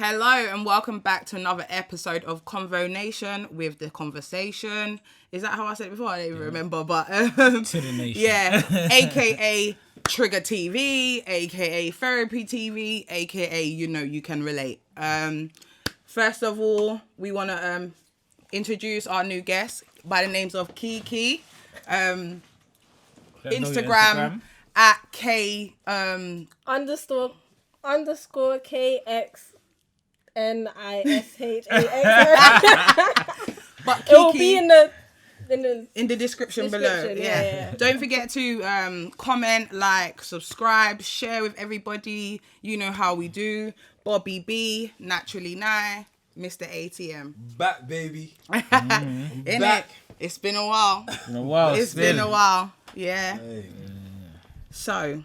Hello and welcome back to another episode of Nation with the conversation. Is that how I said it before? I don't even remember, but to the nation. Yeah, aka Trigger TV, aka Therapy TV, aka you can relate. First of all, we want to introduce our new guest by the names of Kiki. Instagram at K underscore KXNISHAX. But Kiki, it will be in the description below. Yeah. Don't forget to comment, like, subscribe, share with everybody. You know how we do. Bobby B, Naturally Nye, Mr. ATM. Back, baby. Back. It's been a while. It's been a while. Yeah. Hey. So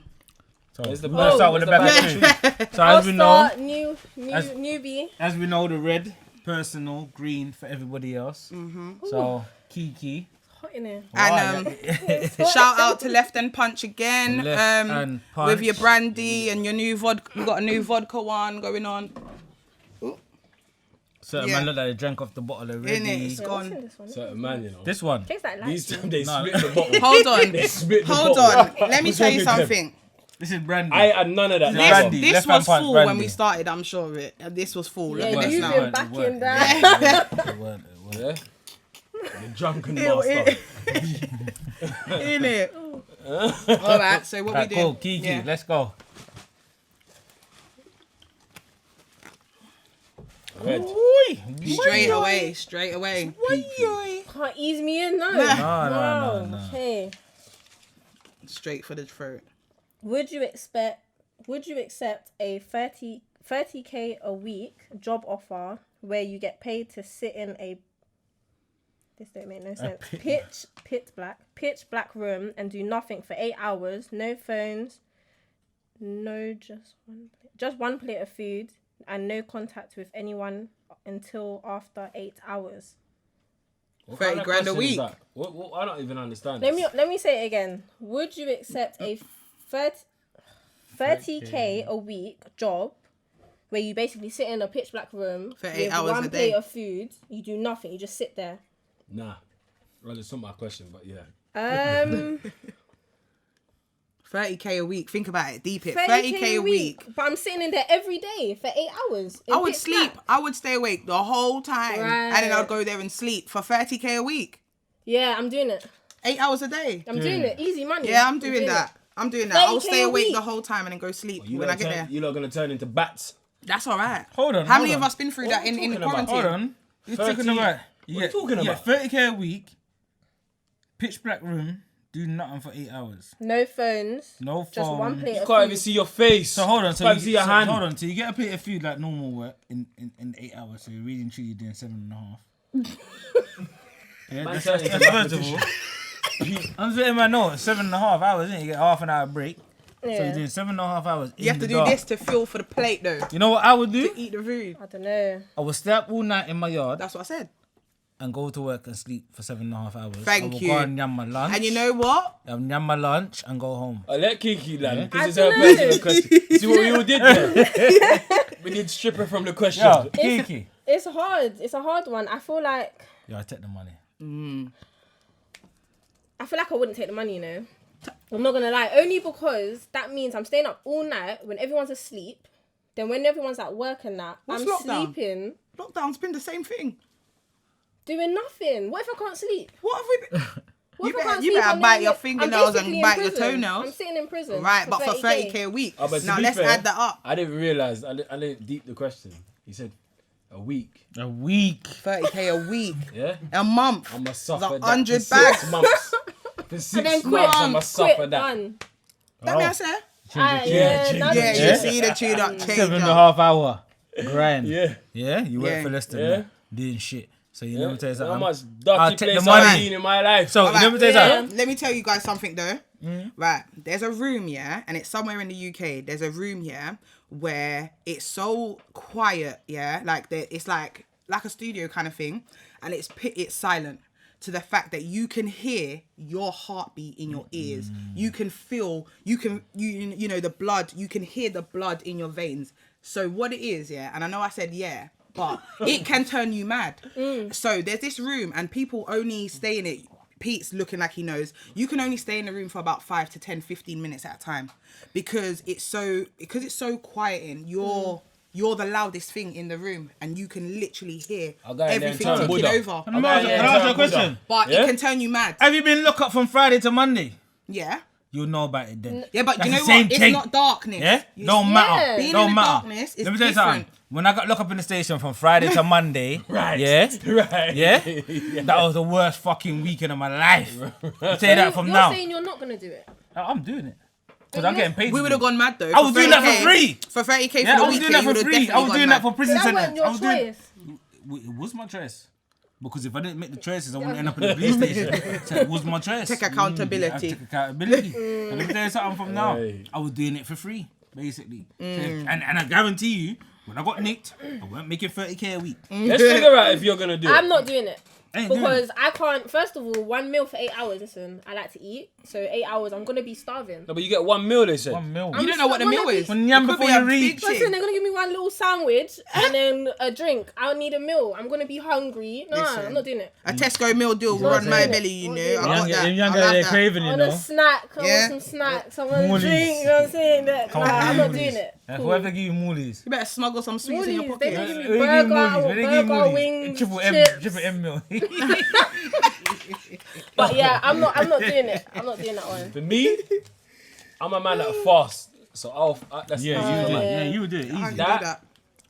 let's start with the back. So as we know, newbie. As we know, the red, personal, green for everybody else. Mm-hmm. So Kiki. Hot in here. And shout out to Left and Punch again. Punch. With your brandy and your new vodka. You got a new vodka one going on. Certain man look like they drank off the bottle already. In it, it's gone. Certain man, This one. Tastes like these time they split the bottle. Hold on. Let me tell you something. This is brandy. I had none of that. This was full brandy. When we started, I'm sure of it. This was full. Yeah, Look you've at been back in that. It weren't. Yeah? The drunken master. In it. Alright, so what we do? Cool, Kiki, let's go. Red. Straight away. Can't ease me in, no. No. Okay. Straight for the throat. Would you accept a 30k a week job offer where you get paid to sit in a this don't make no sense pitch black room and do nothing for 8 hours, no phones, just one plate of food and no contact with anyone until after 8 hours? 30 grand a week. What, I don't even understand. Let me say it again. Would you accept a 30k a week job where you basically sit in a pitch black room for 8 hours one a day? Plate of food, you do nothing, you just sit there? Nah. Well, it's not my question, but yeah. 30k a week. Think about it. Deep it. 30k a week. But I'm sitting in there every day for 8 hours. I would sleep. Black. I would stay awake the whole time. Right. And then I'd go there and sleep for 30k a week. Yeah, I'm doing it. 8 hours a day. I'm doing it. Easy money. Yeah, I'm doing that. I'll stay awake the whole time and then go sleep when I get there. You're not going to turn into bats. That's all right. Hold on. How many of us been through that in quarantine? Hold on. You're talking about... What are you talking about? 30k a week, pitch black room, do nothing for 8 hours. No phones. No phone. Just one plate of You food. can't even see your face. So hold on. So you see your hand. Hold on. So you get a plate of food like normal work in 8 hours. So you're really and truly doing 7.5. Yeah, that's first of all. I'm saying my note, 7.5 hours, isn't it? You get half an hour break. Yeah. So you're doing 7.5 hours. You have to do this to fuel for the plate though. You know what I would do? To eat the food. I don't know. I would stay up all night in my yard. That's what I said. And go to work and sleep for 7.5 hours. Thank you. Go and yam my lunch. And you know what? Yam my lunch and go home. I let Kiki land. Yeah. This is her personal question. See what we all did there? We need to strip her from the question. Yo, Kiki. It's hard. It's a hard one. I feel like... Yeah, I take the money. I feel like I wouldn't take the money, you know. I'm not going to lie. Only because that means I'm staying up all night when everyone's asleep. Then when everyone's at work and that, I'm sleeping. Lockdown's been the same thing. Doing nothing. What if I can't sleep? What have we been... You sleep? better bite your fingernails and bite your toenails. I'm sitting in prison. Right, but for 30k a week. But now let's add that up. I didn't realise. I didn't deep the question. He said a week. 30k a week. Yeah. A month. I must suffer that. 100 for bags. 6 months. For 6 months, I must suffer that. That means I Yeah, you see the tune up. 7.5 hour grind. Yeah. You work for less than that. Doing shit. So you never tell you something. How much dirty place I've been in my life. So you never tell you something. Let me tell you guys something though. Right, there's a room, and it's somewhere in the UK. There's a room, where it's so quiet, like it's like a studio kind of thing, and it's silent to the fact that you can hear your heartbeat in your ears. You can feel, you know the blood. You can hear the blood in your veins. So what it is, yeah, and I know I said yeah, but it can turn you mad. So there's this room and people only stay in it. Pete's looking like he knows. You can only stay in the room for about 5 to 10, 15 minutes at a time because it's so quiet in. You're the loudest thing in the room and you can literally hear everything ticking over. Can I ask you a question? But it can turn you mad. Have you been locked up from Friday to Monday? Yeah. You'll know about it then. Yeah, but That's you know the same what? It's thing. not darkness. Yeah? Don't matter. Being Don't in the matter. darkness is Let me tell you something. different. When I got locked up in the station from Friday to Monday, Right. yeah, Right. yeah, that was the worst fucking weekend of my life. I'll tell you that from You're now. saying you're not gonna do it. I'm doing it. Because I'm getting paid. We would have gone mad though. I was doing that for free. For 30k Yeah, for I the was weekend, doing that you for would have free. definitely I was gone doing mad. that for prison That sentence. wasn't your I was doing. choice. It was my choice. Because if I didn't make the choices, I wouldn't end up in the police station. So it was my choice. Take accountability. I took accountability. And let me tell you something from now. I was doing it for free, basically. So and I guarantee you, when I got nicked, I weren't making 30k a week. Let's figure out if you're gonna do it. I'm not doing it. Ain't doing Because it. I can't, first of all, 1 meal for 8 hours. Listen, I like to eat. So 8 hours, I'm going to be starving. No, but you get 1 meal, they said. 1 mil. You don't know what the meal is. When yam It could before be you a reach. big Listen, shit. they're going to give me one little sandwich and then a drink. I'll need a meal. I'm going to be hungry. No, Listen. I'm not doing it. A Tesco meal deal will Not run my doing it. belly, you Not know. doing I it. got that. Young I guy, love they're that. craving, I you want a know. snack. I Yeah. want some snacks. I want a Moolies. drink. You know what I'm saying? That, Come on, I'm not Moolies. doing it. Yeah, Cool. whoever give you moolies. You better smuggle some sweets in your Moolies, they pocket. don't give me Where they give you burger, moolies? Where they give you burger, moolies? wings, Triple M, chips. triple M meal. But yeah, I'm not doing it. I'm not doing that one. For me, I'm a man that fast. So that's Yeah, Oh, you do. yeah. Yeah, you would do it I can't easy. do That- that.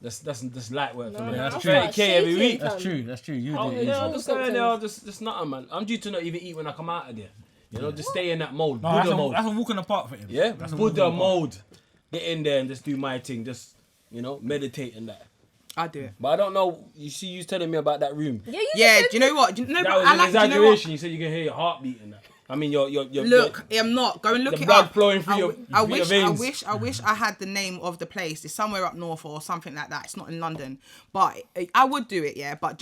That's light work for No, me. no, that's I'll true. start 30k every shaking, week. That's fam. true. That's true. You Oh, would do it yeah, easy. I'll just go in there. I'll just nothing, man. I'm due to not even eat when I come out of there. You know, just stay in that mode. No, Buddha mode. that's a walk in the park for him. Yeah, That's a Buddha walk in the park. mode. Get in there and just do my thing. Just, meditate and that. I'll do it. But I don't know. You see, you telling me about that room. Yeah, you Yeah, just do you know what? No, That but was I an like, do you know what? exaggeration. You said you can hear your heartbeat and that. I mean, your Look, I'm not. Go and look the it blood up. flowing through your veins. I wish I had the name of the place. It's somewhere up north or something like that. It's not in London, but I would do it. Yeah, but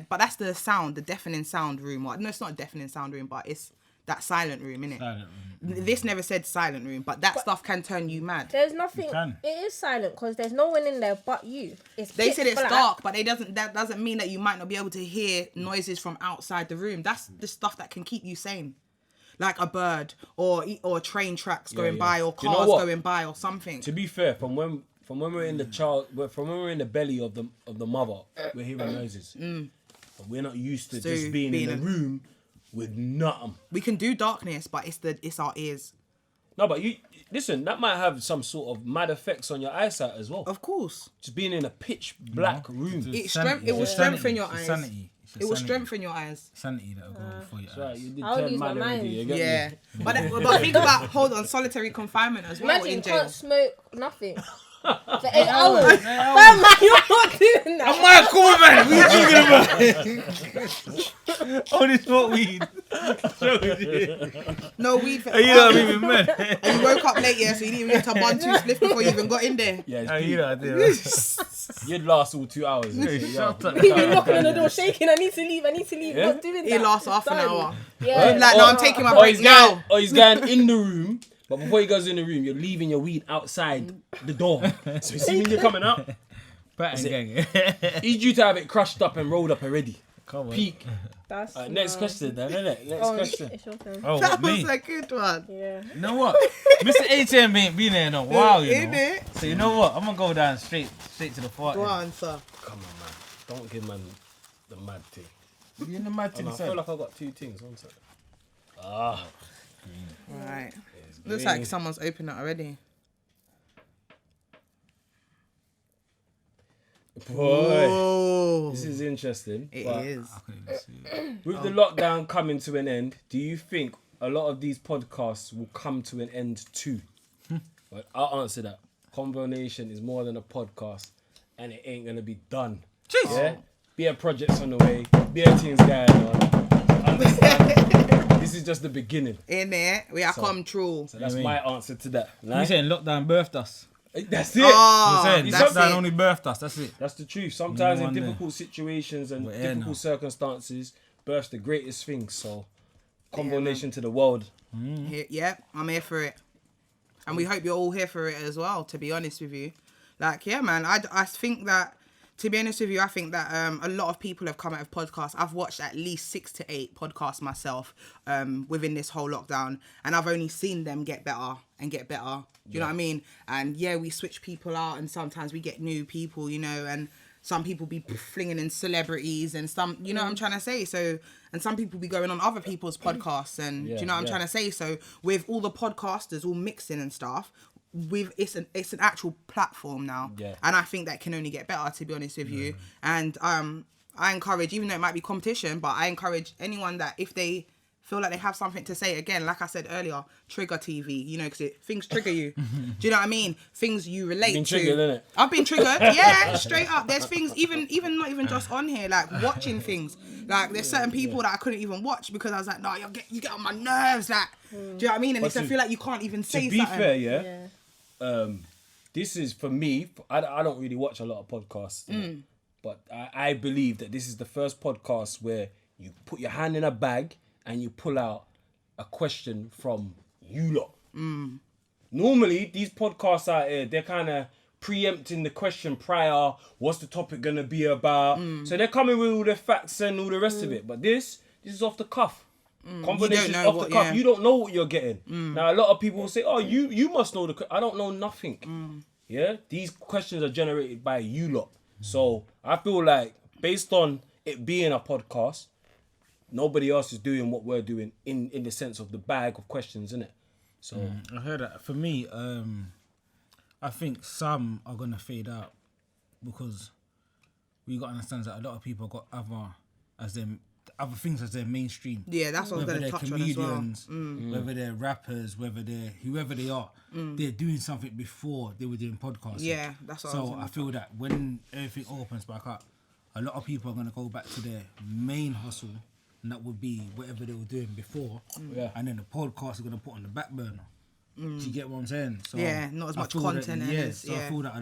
but that's the sound, the deafening sound room. No, it's not a deafening sound room, but it's that silent room, innit? Silent This never said silent room, but that stuff can turn you mad. There's nothing. You can. It is silent because there's no one in there but you. It's They pitch said it's black. dark, but that doesn't mean that you might not be able to hear noises from outside the room. That's the stuff that can keep you sane. Like a bird or train tracks going yeah. by or Do you know cars what? going by or something. To be fair, from when we're in the belly of the mother, we're hearing noises. But we're not used to So just being in a room with nothing. We can do darkness, but it's our ears. No, but you listen. That might have some sort of mad effects on your eyesight as well. Of course. Just being in a pitch black room. It will strengthen your eyes. Sanity. It will strengthen your eyes. Sanity that will go before your Right, eyes. you did I would 10 use my man already. mind. You get Yeah. me? But think about, hold on, solitary confinement as well Imagine in you jail. can't smoke nothing for 8 hours. Fam, you're not doing that. My cool man, what you talking about? Only smoke weed. No weed for You know what I mean, man? And you woke up late, yeah, so you didn't even get to bun 2 spliff before you even got in there. Yeah, it's You peak. know what I do. You'd last all 2 hours. Shut up. You've been knocking on the door, shaking. I need to leave. Yeah? Not doing that. It lasts half an Done. hour. Yeah. Like, no, I'm taking my Or break now. he's going in the room, but before he goes in the room, you're leaving your weed outside the door. So you see when you're coming out, Pattern gang. he's due to have it crushed up and rolled up already. Come on. Peak. That's Next question then, innit? Next question. It's your turn. Oh, That me. was a good one. Yeah. You know what? Mr. ATM ain't been there in a while, you know. Innit? So you know what? I'm gonna go down straight to the party. Go on, sir. Come on, man. Don't give man the mad thing. You in the mad Oh, thing, no, I son. feel like I got 2 things. One second. Ah, Right. it's Looks green. like someone's opened it already. Boy, Oh, this is interesting. it but is. I couldn't even see it. With the lockdown coming to an end, do you think a lot of these podcasts will come to an end too? Well, I'll answer that. Convo.nation is more than a podcast, and it ain't gonna be done. Jeez. Yeah, be a projects on the way, be a things going on. Understand? This is just the beginning. In there, we are So- come true. So that's I mean- my answer to that. You Like, saying lockdown birthed us? that's it. Oh, You saying that's lockdown it. only birthed us? That's it. That's the truth. Sometimes No in wonder. difficult situations and We're here difficult now. circumstances, births the greatest things. So, Convo.nation to the world. Yeah, I'm here for it. And we hope you're all here for it as well, to be honest with you. Like, yeah, man, I think that, to be honest with you, I think that a lot of people have come out of podcasts. I've watched at least 6 to 8 podcasts myself within this whole lockdown, and I've only seen them get better and get better. Do you know what I mean? And yeah, we switch people out, and sometimes we get new people, you know, and some people be flinging in celebrities and some, you know what I'm trying to say? So, and some people be going on other people's podcasts, and do you know what I'm trying to say? So with all the podcasters all mixing and stuff, it's an actual platform now, and I think that can only get better, to be honest with you. And I encourage, even though it might be competition, but I encourage anyone that if they feel like they have something to say, again, like I said earlier, trigger TV, you know, because things trigger you. Do you know what I mean? Things you relate been to. Triggered, innit? I've been triggered, yeah, straight up. There's things, even not even just on here, like watching things. Like there's certain people that I couldn't even watch because I was like, no, you get on my nerves. Like, do you know what I mean? And I feel like you can't even say something. To be something. fair, this is for me. I don't really watch a lot of podcasts, but I believe that this is the first podcast where you put your hand in a bag and you pull out a question from you lot. Normally, these podcasts out here, they're kind of preempting the question prior. What's the topic gonna be about? So they're coming with all the facts and all the rest of it. But this is off the cuff. Conversation off the cuff. You don't know what you're getting. Now a lot of people will say, "Oh, you must know the." I don't know nothing. Yeah, these questions are generated by you lot. So I feel like based on it being a podcast, nobody else is doing what we're doing in the sense of the bag of questions, innit? So I heard that. For me, I think some are gonna fade out because we got to understand that a lot of people got other things as their mainstream. Yeah, that's what I was going to touch on as well. Comedians, whether they're rappers, whether they're whoever they are, they're doing something before they were doing podcasting. Yeah, that's what So I feel that when everything opens back up, a lot of people are going to go back to their main hustle, and that would be whatever they were doing before. And then the podcast is going to put on the back burner. Do you get what I'm saying? So yeah, not as much content. I feel that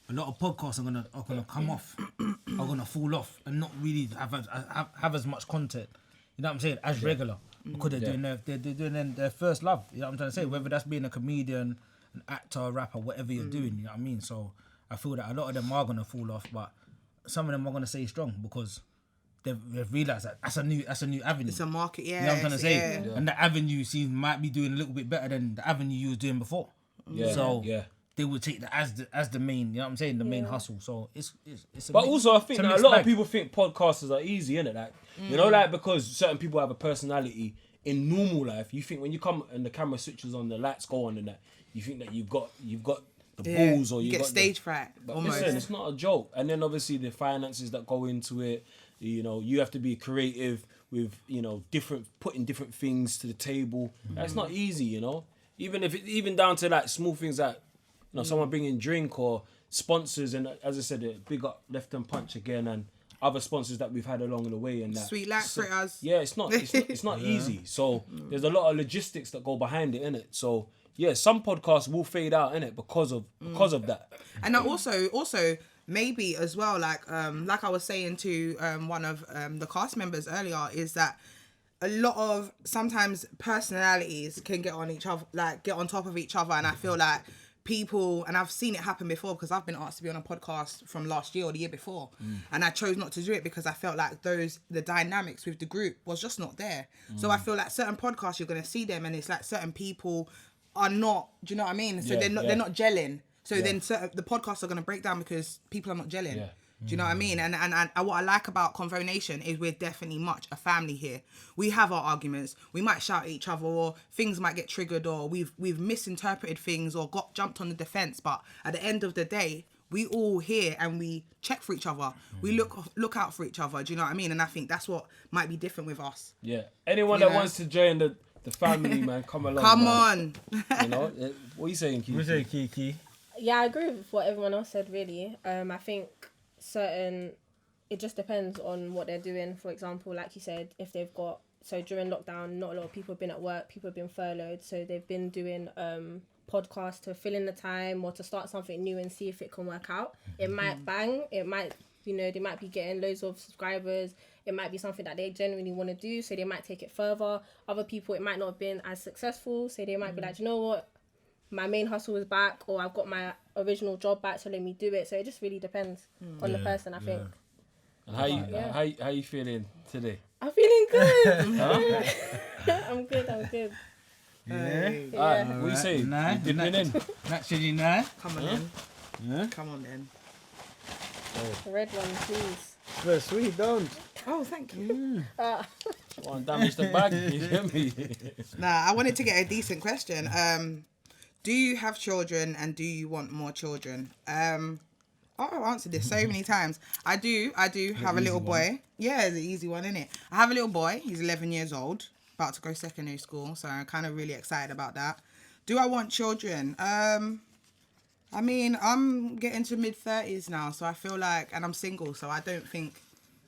a lot of podcasts are gonna come off, are gonna fall off, and not really have as much content. You know what I'm saying? As regular, because they're doing their first love. You know what I'm trying to say? Whether that's being a comedian, an actor, rapper, whatever you're doing. You know what I mean? So I feel that a lot of them are gonna fall off, but some of them are gonna stay strong because they've realised that that's a new avenue. It's a market, yeah. You know what I'm trying to say? Yeah. And the avenue might be doing a little bit better than the avenue you was doing before. They would take that as the main, you know what I'm saying, the main hustle. So it's but also I think that a lot of people think podcasters are easy, innit? Like, you know, like because certain people have a personality in normal life, you think when you come and the camera switches on, the lights go on and that, you think that you've got the balls or you get got stage fright. But listen, it's not a joke. And then obviously the finances that go into it, you know, you have to be creative with, you know, putting different things to the table. That's not easy, you know. Even down to like small things like, you know, someone bringing drink or sponsors, and as I said, big up Left and Punch again and other sponsors that we've had along the way and that. Sweet Light Fritters. Yeah, it's not easy. So there's a lot of logistics that go behind it, innit? So yeah, some podcasts will fade out, innit, because of that. And also maybe as well, like I was saying to one of the cast members earlier, is that a lot of sometimes personalities can get on each other, like get on top of each other, and I feel like people, and I've seen it happen before because I've been asked to be on a podcast from last year or the year before, and I chose not to do it because I felt like the dynamics with the group was just not there. So I feel like certain podcasts you're gonna see them, and it's like certain people are not. Do you know what I mean? So they're not gelling. So then the podcasts are gonna break down because people are not gelling. Yeah. Do you know what I mean? And what I like about Convo.nation is we're definitely much a family here. We have our arguments. We might shout at each other, or things might get triggered, or we've misinterpreted things or got jumped on the defense. But at the end of the day, we all here and we check for each other. We look out for each other. Do you know what I mean? And I think that's what might be different with us. Yeah. Anyone that wants to join the family, man, come along. Come on. You know, what are you saying, Kiki? What are you saying, Kiki? Yeah, I agree with what everyone else said. Really, I think it just depends on what they're doing. For example, like you said, if they've got, so during lockdown, not a lot of people have been at work, people have been furloughed, so they've been doing podcasts to fill in the time or to start something new and see if it can work out. It might bang, it might, you know, they might be getting loads of subscribers, it might be something that they genuinely want to do, so they might take it further. Other people, it might not have been as successful, so they might be like, you know what, my main hustle is back, or I've got my original job back to let me do it. So it just really depends on the person, I think. And how you feeling today? I'm feeling good. I'm good. Yeah. Yeah. What you say? Nah, You dipping in? Naturally, nah. Come on then. Yeah. Come on then. Red one, please. Well, sweet, don't. Oh, thank you. Want to damage the bag? You get me? Nah, I wanted to get a decent question. Do you have children and do you want more children? I've answered this so many times. I do have a little boy. Yeah, it's an easy one, isn't it? I have a little boy. He's 11 years old, about to go secondary school. So I'm kind of really excited about that. Do I want children? I mean, I'm getting to mid-30s now, so I feel like, and I'm single, so I don't think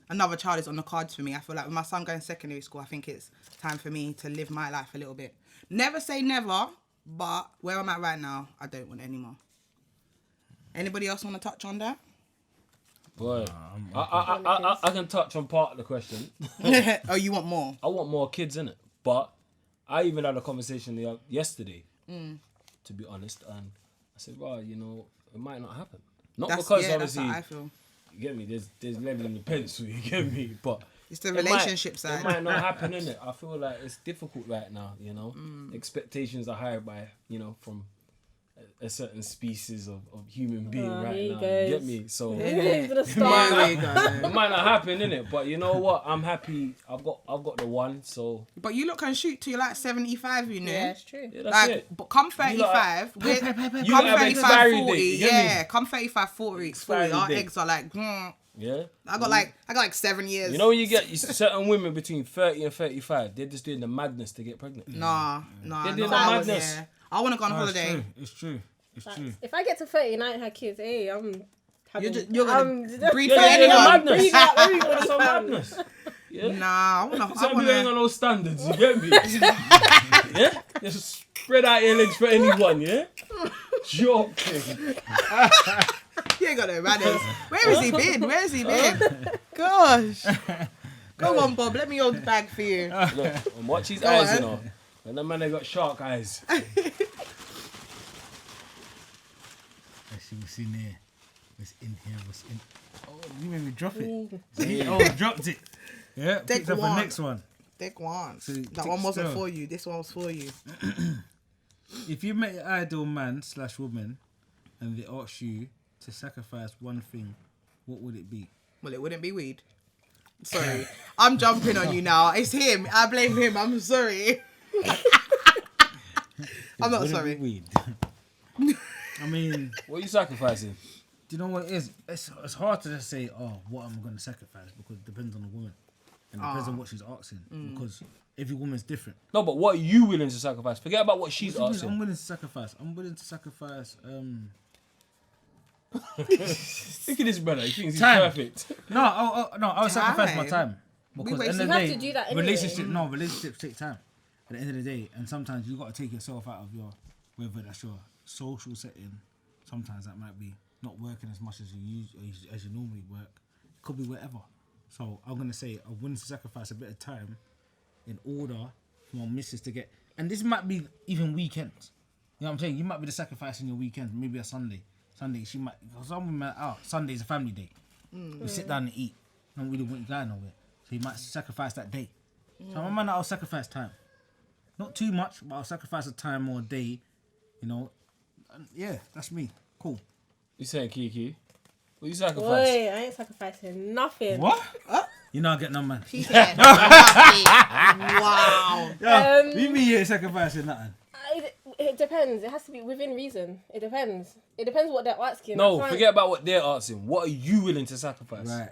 another child is on the cards for me. I feel like with my son going to secondary school, I think it's time for me to live my life a little bit. Never say never, but where I'm at right now, I don't want any more. Anybody else want to touch on that? Boy, I can touch on part of the question. Oh, you want more? I want more kids in it, but I even had a conversation yesterday, to be honest, and I said, well, you know, it might not happen. Not because that's obviously, how I feel. you get me, there's level in the pencil, you get me, but It's the relationship side. It might not happen, innit? I feel like it's difficult right now, you know. Expectations are higher by, you know, from a certain species of human being right now. You get me? So He's gonna it start. might not happen, innit? But you know what? I'm happy. I've got the one. So But you look can shoot till you're like 75, you know. Yeah, it's true. yeah, that's Like, it. but come 35, You come have 35, expiry 40, date, you get me? yeah, come 35, 40, Expiry our date. eggs are like, Yeah. I got like 7 years. You know when you get certain women between 30 and 35, they're just doing the madness to get pregnant. Nah, They're doing not the I was madness. there. I want to go on holiday. It's true. If I get to 30 and I ain't had kids, hey, I'm having... You're gonna breathe Yeah, for you're doing the anyone. madness. Breathe out That's everyone. some madness. Yeah. Nah, I Some want people ain't got to. no standards, you get me? Yeah? Just spread out your legs for anyone, yeah? Joking. You ain't got no manners. Where has he been? Where has he been? Gosh. Go on, Bob. Let me hold the bag for you. Look, and watch his Go eyes, on. you know. And the man, they got shark eyes. What's in there? What's in here? What's in? Oh, you made me drop it. Yeah. Oh, dropped it. Yeah, Take picked up one. the next one. Take one. So, That take one wasn't still. for you. This one was for you. If you met your ideal man / woman and they asked you to sacrifice one thing, what would it be? Well, it wouldn't be weed. Sorry. I'm jumping on you now. It's him. I blame him. I'm sorry. I'm not Wouldn't sorry. be weed. I mean, What are you sacrificing? do you know what it is? It's hard to just say, oh, what am I going to sacrifice? Because it depends on the woman. And it depends on what she's asking. Because every woman's different. No, but what are you willing to sacrifice? Forget about what she's I'm asking. willing to sacrifice. I'm willing to sacrifice. Look at this brother. He thinks he's Time. perfect. No, I'll sacrifice my time. Because waste- at the end You of have the to day, do that anyway. relationships take time. At the end of the day, and sometimes you got to take yourself out of your, whether that's your social setting. Sometimes that might be not working as much as you normally work. It could be whatever. So I'm gonna say I'm willing to sacrifice a bit of time in order for my missus to get. And this might be even weekends. You know what I'm saying? You might be the sacrificing your weekends. Maybe a Sunday. Sunday she might. Some women, Sunday's a family day. We sit down and eat. Don't really want you going nowhere. So you might sacrifice that day. So I'm a man that I'll sacrifice time. Not too much, but I'll sacrifice a time or a day. You know. And yeah, that's me. Cool. You saying Kiki? What you sacrifice? Boy, I ain't sacrificing nothing. What? You know I get no man. She said, wow. You mean you ain't sacrificing nothing? It depends. It has to be within reason. It depends. It depends what they're asking. No, I can't- forget about what they're asking. What are you willing to sacrifice? Right.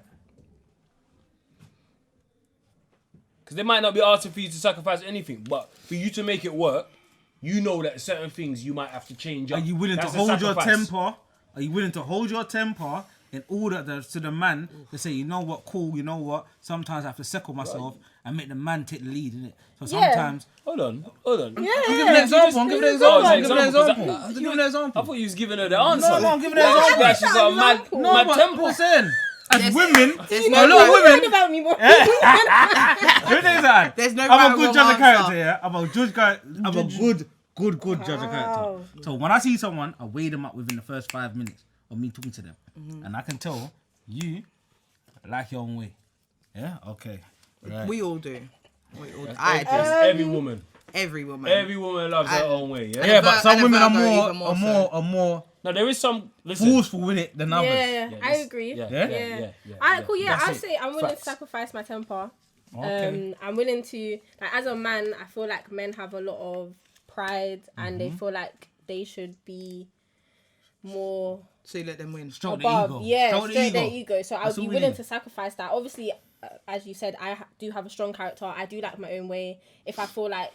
Because they might not be asking for you to sacrifice anything, but for you to make it work, you know that certain things you might have to change up. Are you willing That's to a hold your sacrifice. temper? Are you willing to hold your temper in order to the man to say, you know what, cool, you know what? Sometimes I have to settle myself and make the man take the lead, innit? So Yeah. sometimes. Hold on. I'm giving an example. I'm giving an example. I'm giving an example. I'm giving an I example. thought you was giving her the answer. No, I'm giving an example. Like she's got a mad, No, mad but temper. I'm saying, as women, there's a no lot of right- women. Think about me more. There's There's no I'm right a or good wrong judge of answer. character, yeah. I'm a good guy. I'm a good Good judge of character. So when I see someone, I weigh them up within the first 5 minutes of me talking to them. And I can tell you like your own way. Yeah? Okay. Right. We all do. Every woman. Every woman. Every woman loves her own way. Yeah. Yeah, but some women are more No, there is some. Listen. forceful with it than others. Yeah, I agree. Yeah. Alright, cool. Yeah, That's I'd it. say I'm willing Facts. to sacrifice my temper. Okay. I'm willing to, like, as a man, I feel like men have a lot of pride and they feel like they should be more So you let them win. Stroke above. the ego. Yeah, Stroke the straight their ego. ego. So I That's would be all we willing need. to sacrifice that. Obviously, as you said, I do have a strong character. I do like my own way. If I feel like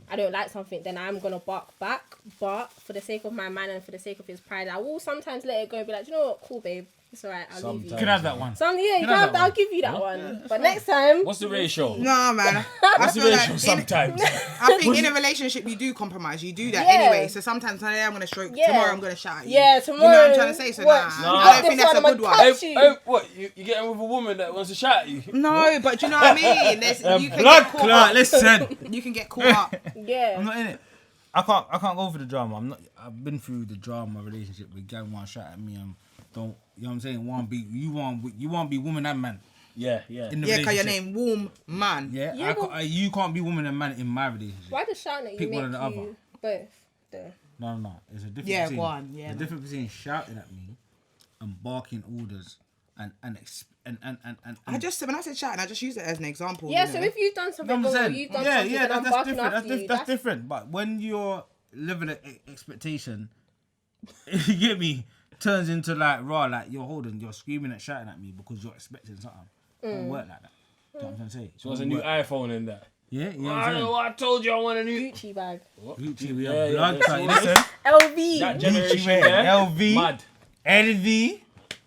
I don't like something, then I'm gonna bark back. But for the sake of my man and for the sake of his pride, I will sometimes let it go and be like, you know what, cool, babe, it's alright. I'll leave you. You can have that one. You can have have that I'll one. give you that one. But next time, What's the ratio? No, man. What's the ratio? Sometimes. I think in a relationship you do compromise. You do that Yeah. anyway. So sometimes today I'm gonna stroke. Yeah. Tomorrow I'm gonna shout at you. yeah, You know what tomorrow. I'm trying to say? So what? nah. No. I don't think This that's a one, good I'ma one. touch Hey, you. what? You getting with a woman that wants to shout at you? No, but you know what I mean. You can Blood get caught clot, up. listen. You can get caught up. Yeah. I'm not in it. I can't go for the drama. I've been through the drama relationship with guy one shot at me. Don't, you know what I'm saying? You want be woman and man Yeah. in the Yeah, cause your relationship. name warm man. Yeah, Yeah, you can't be woman and man in my relationship. Why does shouting at you Pick make one or the other. you both? Though? No. It's a difference. Yeah, between, go on. Yeah, there's a no. difference between shouting at me and barking orders and I just when I said shouting, I just use it as an example. Yeah. you So know? if you've done something wrong or you've done something and I'm that's barking different. after you, That's different. But when your level of expectation, you get me, turns into like raw, like you're screaming and shouting at me because you're expecting something. It don't work like that. You know what I'm trying to say? She wants a new iPhone and that. Yeah, you know what I I'm know. saying? I told you I want a new. Gucci bag. Gucci, we Yeah, have yeah, blood that's cut. all Listen, LV. That Gucci, generation man, there. LV, Mad. LV.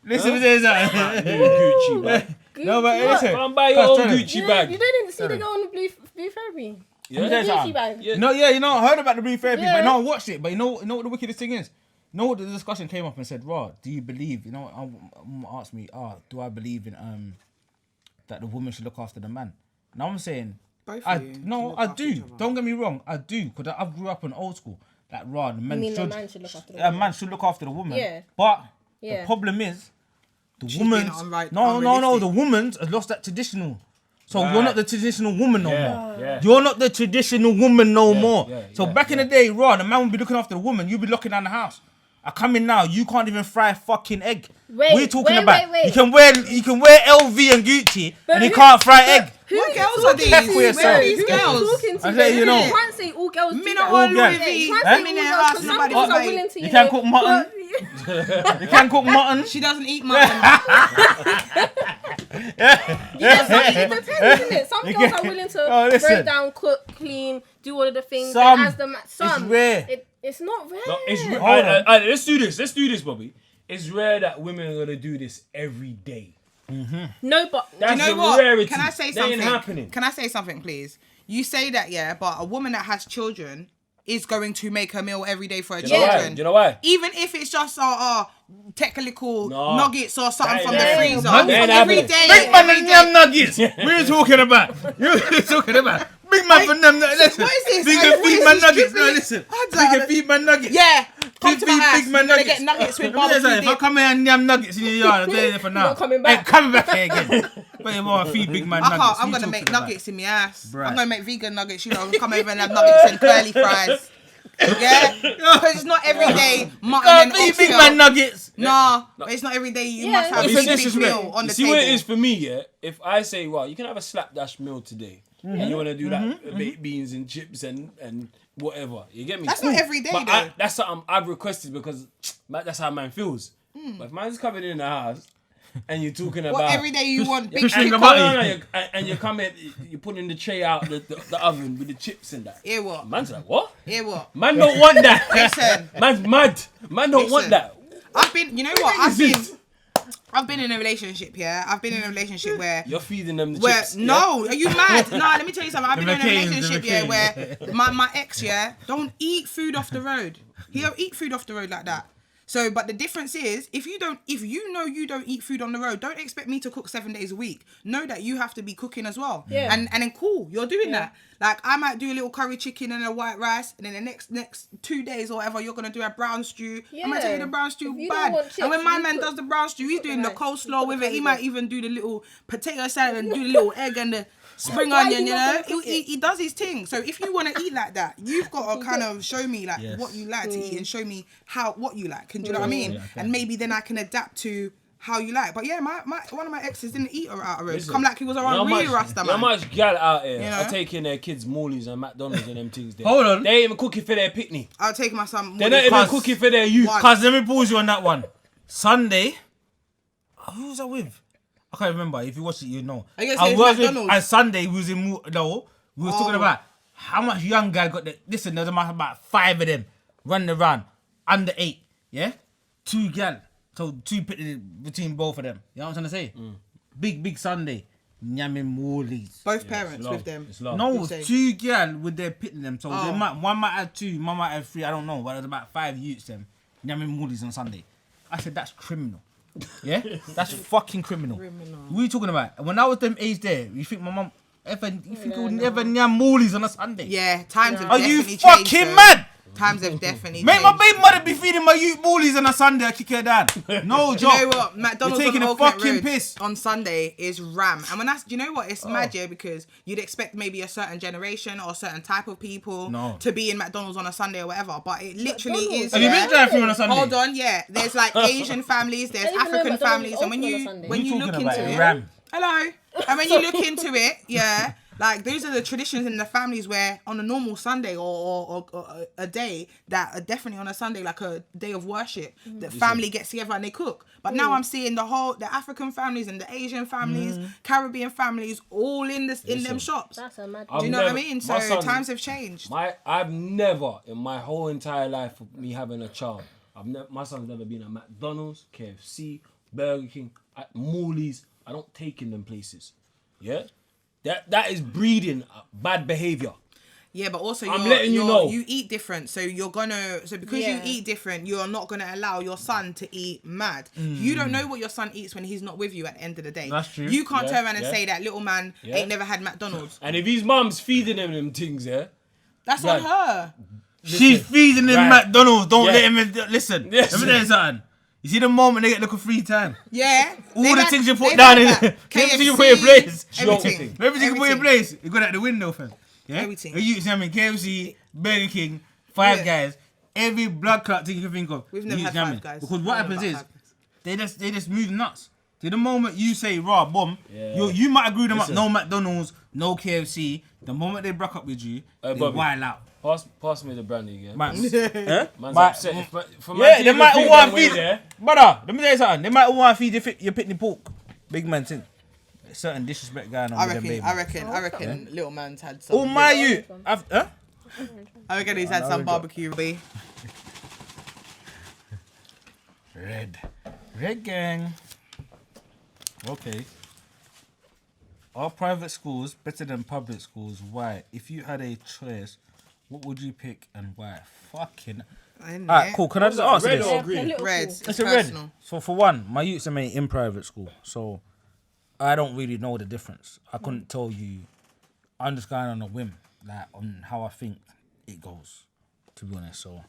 Listen to this. New Gucci bag. No, but listen. Come buy your own Tell them. Gucci bag. You didn't see the girl on the blue Fairy. Yeah. Let me tell you Gucci something. bag. Yeah. No, yeah, I heard about the brief therapy, Yeah. but no, I watched it. But you know what the wickedest thing is? You know what the discussion came up and said, "Raw, do you believe?" You know, asked me, do I believe in that the woman should look after the man? Now I'm saying, Both I of you no, look I after each do. other. Don't get me wrong, I do, because I grew up in old school. Like, raw, the man mean the should, man should look after the a woman? man should look after the woman. Yeah. But Yeah. the problem is, the She's woman's being no, unrealistic. the woman's has lost that traditional. So Right. you're not the traditional woman no Yeah, more. yeah. You're not the traditional woman no more. yeah, So yeah, back in the day, raw, the man would be looking after the woman. You'd be locking down the house. I come in now, you can't even fry a fucking egg. Wait, what are you talking wait, about? wait. You can wear LV and Gucci, and you who- can't fry egg. What girls are these? Check for Where yourself. are these Who are you girls? talking to? I say, you know. You can't say all girls do Me that. not All all girls. Louis Yeah, V. you can't I'm say in all their girls, house. 'cause some Nobody girls are will willing to, You can't cook mutton. put- You can't cook mutton. She doesn't eat mutton. It depends, isn't it? Some girls are willing to Oh, listen. break down, cook, clean, do all of the things. Some. And as the some, rare. It's not rare. No, it's Hold on. let's do this, Bobby. It's rare that women are gonna do this every day. No, but That's You know a what? rarity. Can I say That something? ain't happening. Can I say something, please? You say that, yeah, but a woman that has children is going to make her meal every day for her You know why? children. You know why? Even if it's just technical No. nuggets or something That from ain't the happening. freezer. That ain't Every happening. day. Big man every and day. them nuggets. What are you talking about? You're talking about big man for them nuggets. Listen, What is this? we What can is feed this? man It's nuggets. No, dripping. listen. I We don't- can feed man nuggets. Yeah. Come Feed to my house. big man You're gonna nuggets. get nuggets with Let me tell you something, barbecue if I dip. come here and yam nuggets in your yard, I'm telling you for now. not coming back. Ain't coming back here again. But you want to feed big man I nuggets. can't. I'm What gonna you make talking about? nuggets in my ass. Right. I'm gonna make vegan nuggets. You know, come over and have nuggets and curly fries. Yeah, because it's not every day mutton Can't and feed big oxtail. man nuggets. Nah, but it's not every day you Yeah, must have it's a a big disrespect. meal on You the see table. what it is for me, yeah? If I say, well, you can have a slapdash meal today, and you want to do that baked beans and chips and whatever, you get me? That's not every day, But though. that's something I've requested because that's how man feels. But if man's coming in the house and you're talking about What every day you want big fish chicken? finger No, butty. no, no, and you come in, you put in the tray out the oven with the chips and that. Hear what? Man's like, what? Hear what? Man don't want that. Listen. Man's mad. Man don't want Listen. that. I've been. You know what? What is I've been in a relationship. Yeah, I've been in a relationship where. You're feeding them the Where chips. no, are you mad? No, let me tell you something. I've been in a McCain's, the relationship, yeah, McCain's. where my ex, yeah, don't eat food off the road. He don't eat food off the road like that. So, but the difference is, if you know you don't eat food on the road, don't expect me to cook 7 days a week. Know that you have to be cooking as well. Yeah. And then cool, you're doing that. Like, I might do a little curry chicken and a white rice, and then the next 2 days or whatever, you're gonna do a brown stew. I'm gonna tell you the brown stew If you bad. don't want chips, And when my you man put- does the brown stew, he's put doing the rice, coleslaw you with put it. He the might curry even do the little potato salad and do the little egg and the spring Why onion, you you not know? gonna cook He, it? he does his thing. So if you want to eat like that, you've got to kind of show me like Yes. what you like to eat and show me what you like. And do you know what I mean? Yeah, okay. And maybe then I can adapt to how you like. But yeah, my one of my exes didn't eat her out of road. Listen, Come like he was around really Rasta, You know how man. much gal out here You know? are taking their kids Morleys and McDonald's and them things there. Hold on. They ain't even cooking for their picnic. I'll take my son. They're not even Cause- cooking for their youth. One. Cause let me pause you on that one. Sunday, who was I with? I can't remember. If you watch it, you know. I guess I it's was with, McDonald's. and Sunday we was in we was talking about how much young guy got that. Listen, there's about 5 of them running around under 8. Yeah, 2 gal. So 2 between both of them. You know what I'm trying to say? Big Sunday. Nyamming Morleys. Both parents with them. It's long. No, You it say? was 2 gal with their pitting them. So Oh. one might have 2, one might have 3. I don't know. But there's about 5 youths them. Nyamming Morleys on Sunday. I said that's criminal. Yeah, that's fucking criminal. What are you talking about? When I was them age there, you think my mum you think it would never nyam Morleys on a Sunday? Yeah, times have Are you definitely changed. fucking though. mad? Times have definitely Make changed. my baby mother be feeding my youth Morleys on a Sunday, I kick her down. No Do you know joke. what? McDonald's You're taking on a Oakland fucking Road piss. on Sunday is ram. And when that's, do you know what? It's mad, yeah, because you'd expect maybe a certain generation or a certain type of people to be in McDonald's on a Sunday or whatever. But it literally is. Have you been driving on a Sunday? Hold on, yeah. There's like Asian families, there's I didn't even know African McDonald's families, was and when open on a you Sunday. when You you talking look about into it, it, ram. hello, and when you look into it, yeah. Like, those are the traditions in the families where on a normal Sunday or a day that are definitely on a Sunday, like a day of worship, the family gets together and they cook. But now I'm seeing the African families and the Asian families, Caribbean families, all in them shops. That's a mad. Do you know what I mean? So times have changed. I've never in my whole entire life of me having a child, my son's never been at McDonald's, KFC, Burger King, at Morley's. I don't take in them places. Yeah, that is breeding bad behavior. Yeah, but also I'm letting you know. you eat different, so because you eat different, you're not gonna allow your son to eat mad. You don't know what your son eats when he's not with you at the end of the day. That's true. You can't Yeah, turn around and yeah. say that little man ain't never had McDonald's. And if his mum's feeding him them things, That's Yeah. on her. She's feeding him Right. McDonald's. Don't Yeah. let him listen. Yes. Let me tell you something. You see the moment they get little free time. Yeah. All They've the had- things you put they've down had in that. everything you KFC, put in place. Everything. Everything you put in place, you got out the window, fam. Yeah? Everything. You see, I mean, KFC, Burger King, Five Yeah. Guys, every blood clot thing you can think of. We've never you had see what I Five mean? Guys. Because Never what happens had is, Five Guys. they just move nuts. To the moment you say, raw, boom, Yeah. you might agree with them up, Listen. no McDonald's, no KFC. The moment they broke up with you, they Bobby. wild out. pass me the brandy again. Man, Man's But- upset. For yeah, man they to might even all want think that way feed. there. Brother, let me tell you something. They might all want to feed your pitney pork. Big man thing. Certain disrespect going on I with them, baby. reckon, little man's had some. Oh my, you. Huh? I reckon he's had some barbecue, B. Red gang. Okay. Are private schools better than public schools? Why? If you had a choice, what would you pick and why? Fucking. Alright, cool. Can I just answer Red this? or green? Reds. It's a red. So for one, my youths are made in private school, so I don't really know the difference. I couldn't tell you. I'm just going on a whim, like on how I think it goes. To be honest, so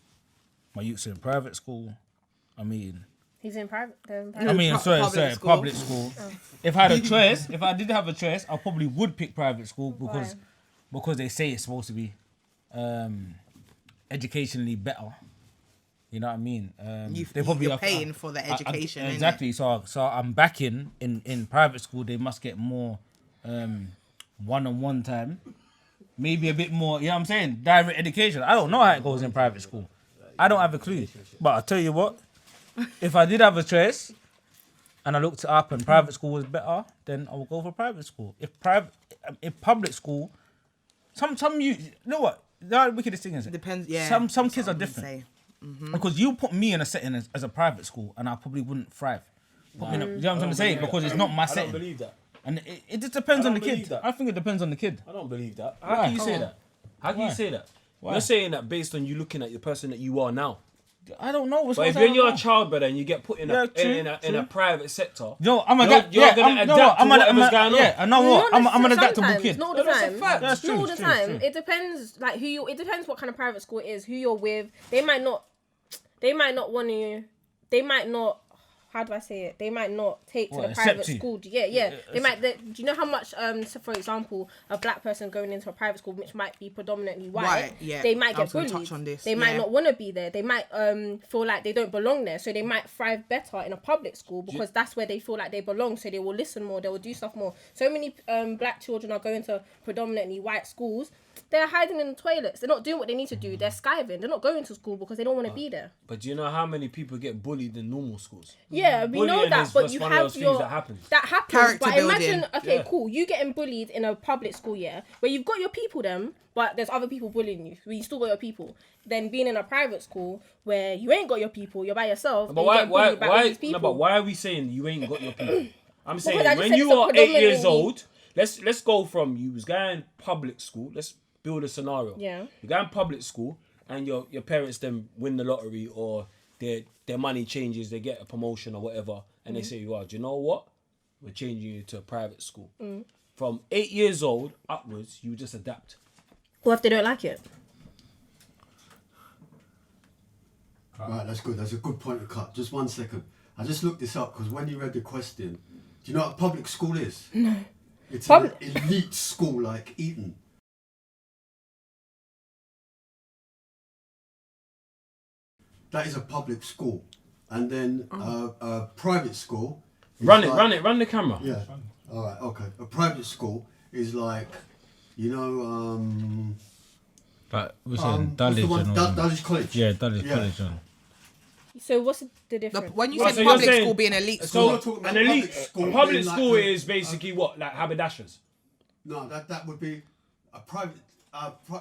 my youths are in private school. I mean, He's in private. They're in I private. mean, sorry, public school. public school. If I had a choice, if I did have a choice, I probably would pick private school because they say it's supposed to be educationally better. You know what I mean? You're paying for the education, innit? exactly. So I'm backing in private school. They must get more one-on-one time, maybe a bit more. You know what I'm saying? Direct education. I don't know how it goes in private school. I don't have a clue. But I'll tell you what. If I did have a choice, and I looked it up, and private school was better, then I would go for private school. If public school, some you know what? The wickedest thing is it Depends. Yeah. Some kids are That's what I'm different. gonna say. Because you put me in a setting as a private school, and I probably wouldn't thrive. Put me in you know what I'm trying to say? Because it's not my I don't setting. believe that. And it just depends I on the don't believe kid. that. I think it depends on the kid. I don't believe that. Why? How can you say that? How can Why? you say that? Why? You're saying that based on you looking at the person that you are now. I don't know. But if you're a child, brother, and you get put in a private sector, yo, I'm gonna adapt to whatever's going on. Yeah, I know what. I'm an adaptable kid. Not all the time. That's Not all the time. It depends, like it depends what kind of private school it is, who you're with. They might not want to. They might not. How do I say it? They might not take to the private school. Yeah. They might. Do you know how much? So for example, a black person going into a private school, which might be predominantly white, they might get bullied. They might not want to be there. They might feel like they don't belong there. So they might thrive better in a public school because that's where they feel like they belong. So they will listen more. They will do stuff more. So many black children are going to predominantly white schools. They're hiding in the toilets. They're not doing what they need to do. They're skiving. They're not going to school because they don't want to be there. But do you know how many people get bullied in normal schools? Yeah, we know that, but you have your... That happens. Character but imagine, cool, you getting bullied in a public school, where you've got your people then, but there's other people bullying you, where you still got your people. Then being in a private school where you ain't got your people, you're by yourself, but why are we saying you ain't got your people? I'm saying when you are 8 years old, let's go from you was going public school, let's build a scenario. Yeah. You go in public school and your parents then win the lottery or their money changes, they get a promotion or whatever, and they say, well, do you know what? We're changing you to a private school. From 8 years old upwards, you just adapt. What if they don't like it? Right, that's good. That's a good point to cut. Just 1 second. I just looked this up because when you read the question, do you know what a public school is? No. It's an elite school like Eton. That is a public school. And then a private school. Run the camera. Yeah. All right, okay. A private school is like, you know, like we're saying Dulwich College. Yeah, Dulwich College. So what's the difference? When you said public school being elite school, So an elite public school is basically what, like haberdashers? No, that would be a private.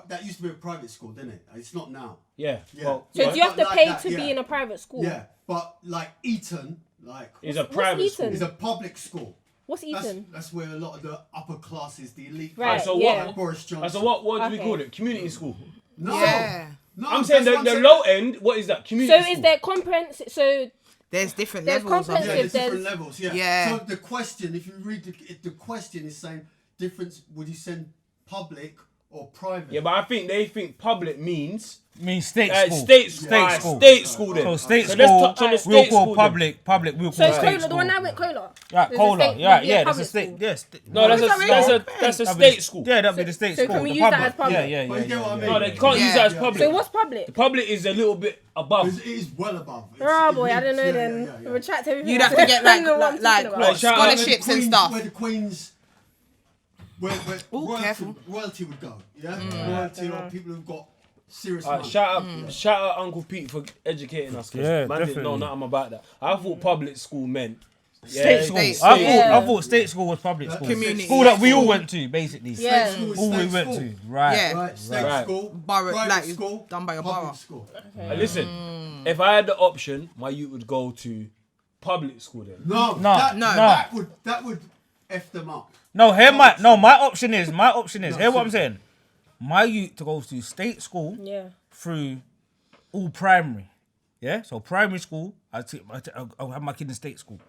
That used to be a private school, didn't it? It's not now. Yeah. So do you have to pay to be in a private school? Yeah, but like Eton, is a private school. Is a public school. What's Eton? That's where a lot of the upper classes, the elite. Right. So what? Boris Johnson. So what do we call it? Community school. No. Yeah. No. I'm saying the low end. What is that? Community. So is there comprehensive? So there's different there's levels. comprehensive. Yeah, there's different levels. Yeah. Yeah. So the question, if you read the question is saying difference. Would you send public or private? Yeah, but they think public means state school. State school. State school then. So state school. Let's touch on the state we'll call school public. Public. We'll call state Cola, school. the one I went Cola. Yeah, Cola. Yeah. That's a state. Yes. No, that's a state school. Yeah, that'd be the state So school. can we The use that public. as public? Yeah. But you get what I mean? No, they can't use that as public. So what's public? The public is a little bit above. It is well above. Oh boy, I don't know then. Retract everything. You'd have to get I don't know what I'm talking about. scholarships and stuff. Where the Queen's, where careful. royalty would go, royalty or people who've got serious money. Shout out Uncle Pete for educating us. Yeah, man didn't know definitely. nothing about that. I thought public school meant State school. State I thought state school was public school. Community. School that we all went to, basically. Yeah. State school is All we state went school. to. Right. Yeah. Right, state Right. school, Borough, private like, school, done by your public borough. school. Listen, if I had the option, my youth would go to public school then. No, No. that would F them up. No, my option is, hear what I'm saying. My youth to go to state school Yeah. through all primary. Yeah? So primary school, I'll have my kid in state school.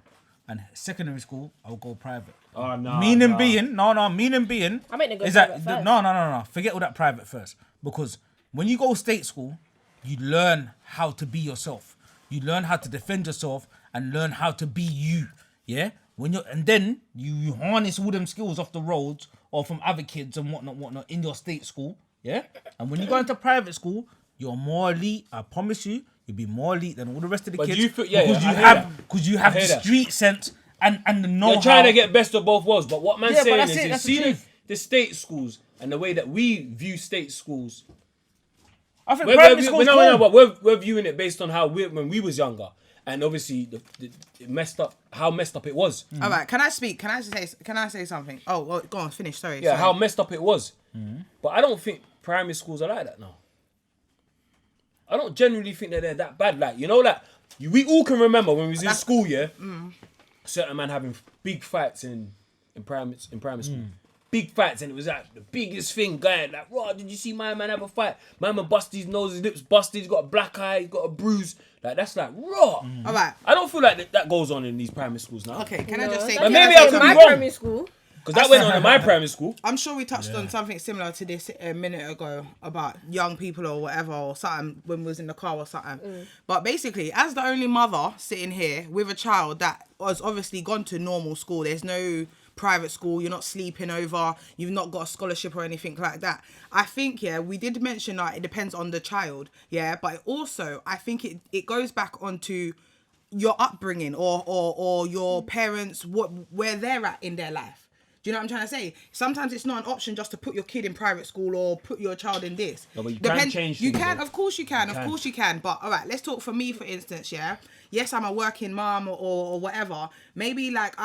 And secondary school, I'll go private. Oh, no. Meaning being I meant to go is private that first. no. Forget all that private first. Because when you go state school, you learn how to be yourself. You learn how to defend yourself and learn how to be you. Yeah? And then you harness all them skills off the roads or from other kids and whatnot in your state school. Yeah? And when you go into private school, you're more elite, I promise you. You'll be more elite than all the rest of the But kids. do you feel, Because you have the street sense and the know-how. You're trying to get best of both worlds, but what man's Yeah, but saying that's is, it, you that's the see truth. the state schools and the way that we view state schools. I think private schools But we're viewing it based on how when we was younger, and obviously how messed up it was. All right, can I speak? Can I say something? Oh, well, go on, finish. Sorry. Yeah, how messed up it was. But I don't think primary schools are like that now. I don't generally think that they're that bad. Like, we all can remember when we was in school, certain man having big fights in primary school. big fights, and it was like the biggest thing. Guy, like, raw, did you see my man have a fight? My man busted his nose, his lips busted, he's got a black eye, he's got a bruise. Like, that's like raw. All right. I don't feel like that goes on in these primary schools now. Okay, can I just say? But maybe I could be my wrong. primary school. Because that went on in my primary school. I'm sure we touched on something similar to this a minute ago about young people or whatever or something when we was in the car or something. But basically, as the only mother sitting here with a child that was obviously gone to normal school, there's no private school, you're not sleeping over, you've not got a scholarship or anything like that. I think, we did mention that it depends on the child, but also I think it goes back onto your upbringing or your parents, where they're at in their life. Do you know what I'm trying to say? Sometimes it's not an option just to put your kid in private school or put your child in this. No, but you can change You things, can, though. of course you can, of course you can. But all right, let's talk for me, for instance, Yes, I'm a working mom or whatever. Maybe like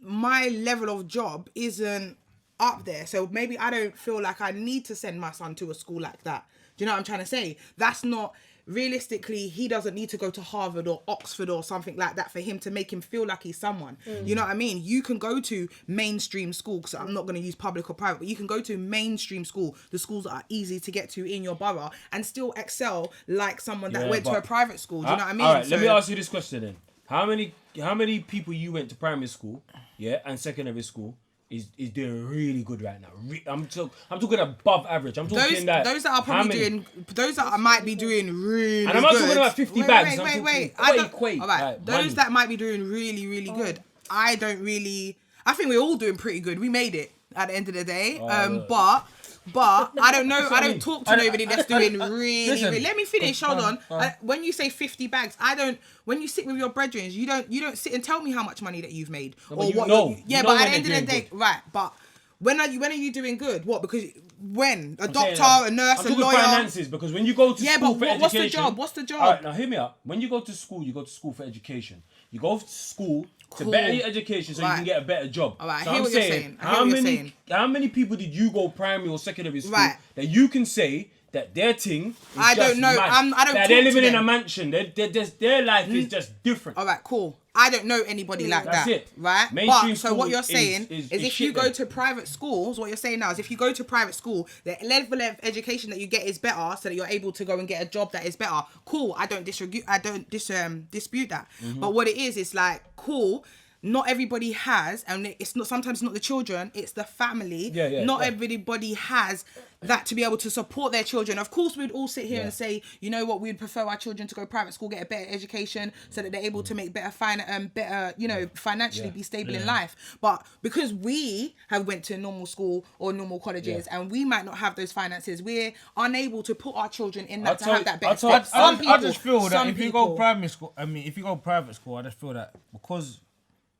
my level of job isn't up there. So maybe I don't feel like I need to send my son to a school like that. Do you know what I'm trying to say? That's not... Realistically, he doesn't need to go to Harvard or Oxford or something like that for him to make him feel like he's someone. You know what I mean? You can go to mainstream school, because I'm not going to use public or private, but you can go to mainstream school, the schools that are easy to get to in your borough, and still excel like someone that went to a private school. Do you know what I mean? All right, let me ask you this question then. How many people you went to primary school, and secondary school, is doing really good right now? I'm talking above average. I'm talking those that are probably doing, those that might be doing really good. And I'm not talking about 50 bags. Wait. All right, those that might be doing really, really good. I think we're all doing pretty good. We made it at the end of the day. But I don't know. I don't talk to nobody that's doing really. Let me finish. Hold on. When you say 50 bags, when you sit with your brethren, you don't sit and tell me how much money that you've made No, or but what. But at the end of the day, right? But when are you doing good? What? Because when a doctor, a nurse, a lawyer. Finances, because when you go to school for education. What's the job? What's the job? All right, now hear me out. When you go to school for education. You go to school to better your education so you can get a better job. All right, so I hear what you're saying. How many people did you go primary or secondary school that you can say that their thing is I just don't know. mad? I don't that talk they're living to in them. a mansion. Their life is just different. All right, cool. I don't know anybody like That's that. it. Right? Mainstream But so what school you're saying is if you shit go then. to private schools, what you're saying now is if you go to private school, the level of education that you get is better, so that you're able to go and get a job that is better. Cool. I don't dispute that. But what it is like, cool. Not everybody has, and it's not. Sometimes it's not the children; it's the family. Not everybody has that to be able to support their children. Of course, we'd all sit here and say, you know what, we'd prefer our children to go private school, get a better education, so that they're able to make better, financially be stable in life. But because we have went to normal school or normal colleges, and we might not have those finances, we're unable to put our children in that have that better. I just feel that if you go private school, if you go private school, I just feel that because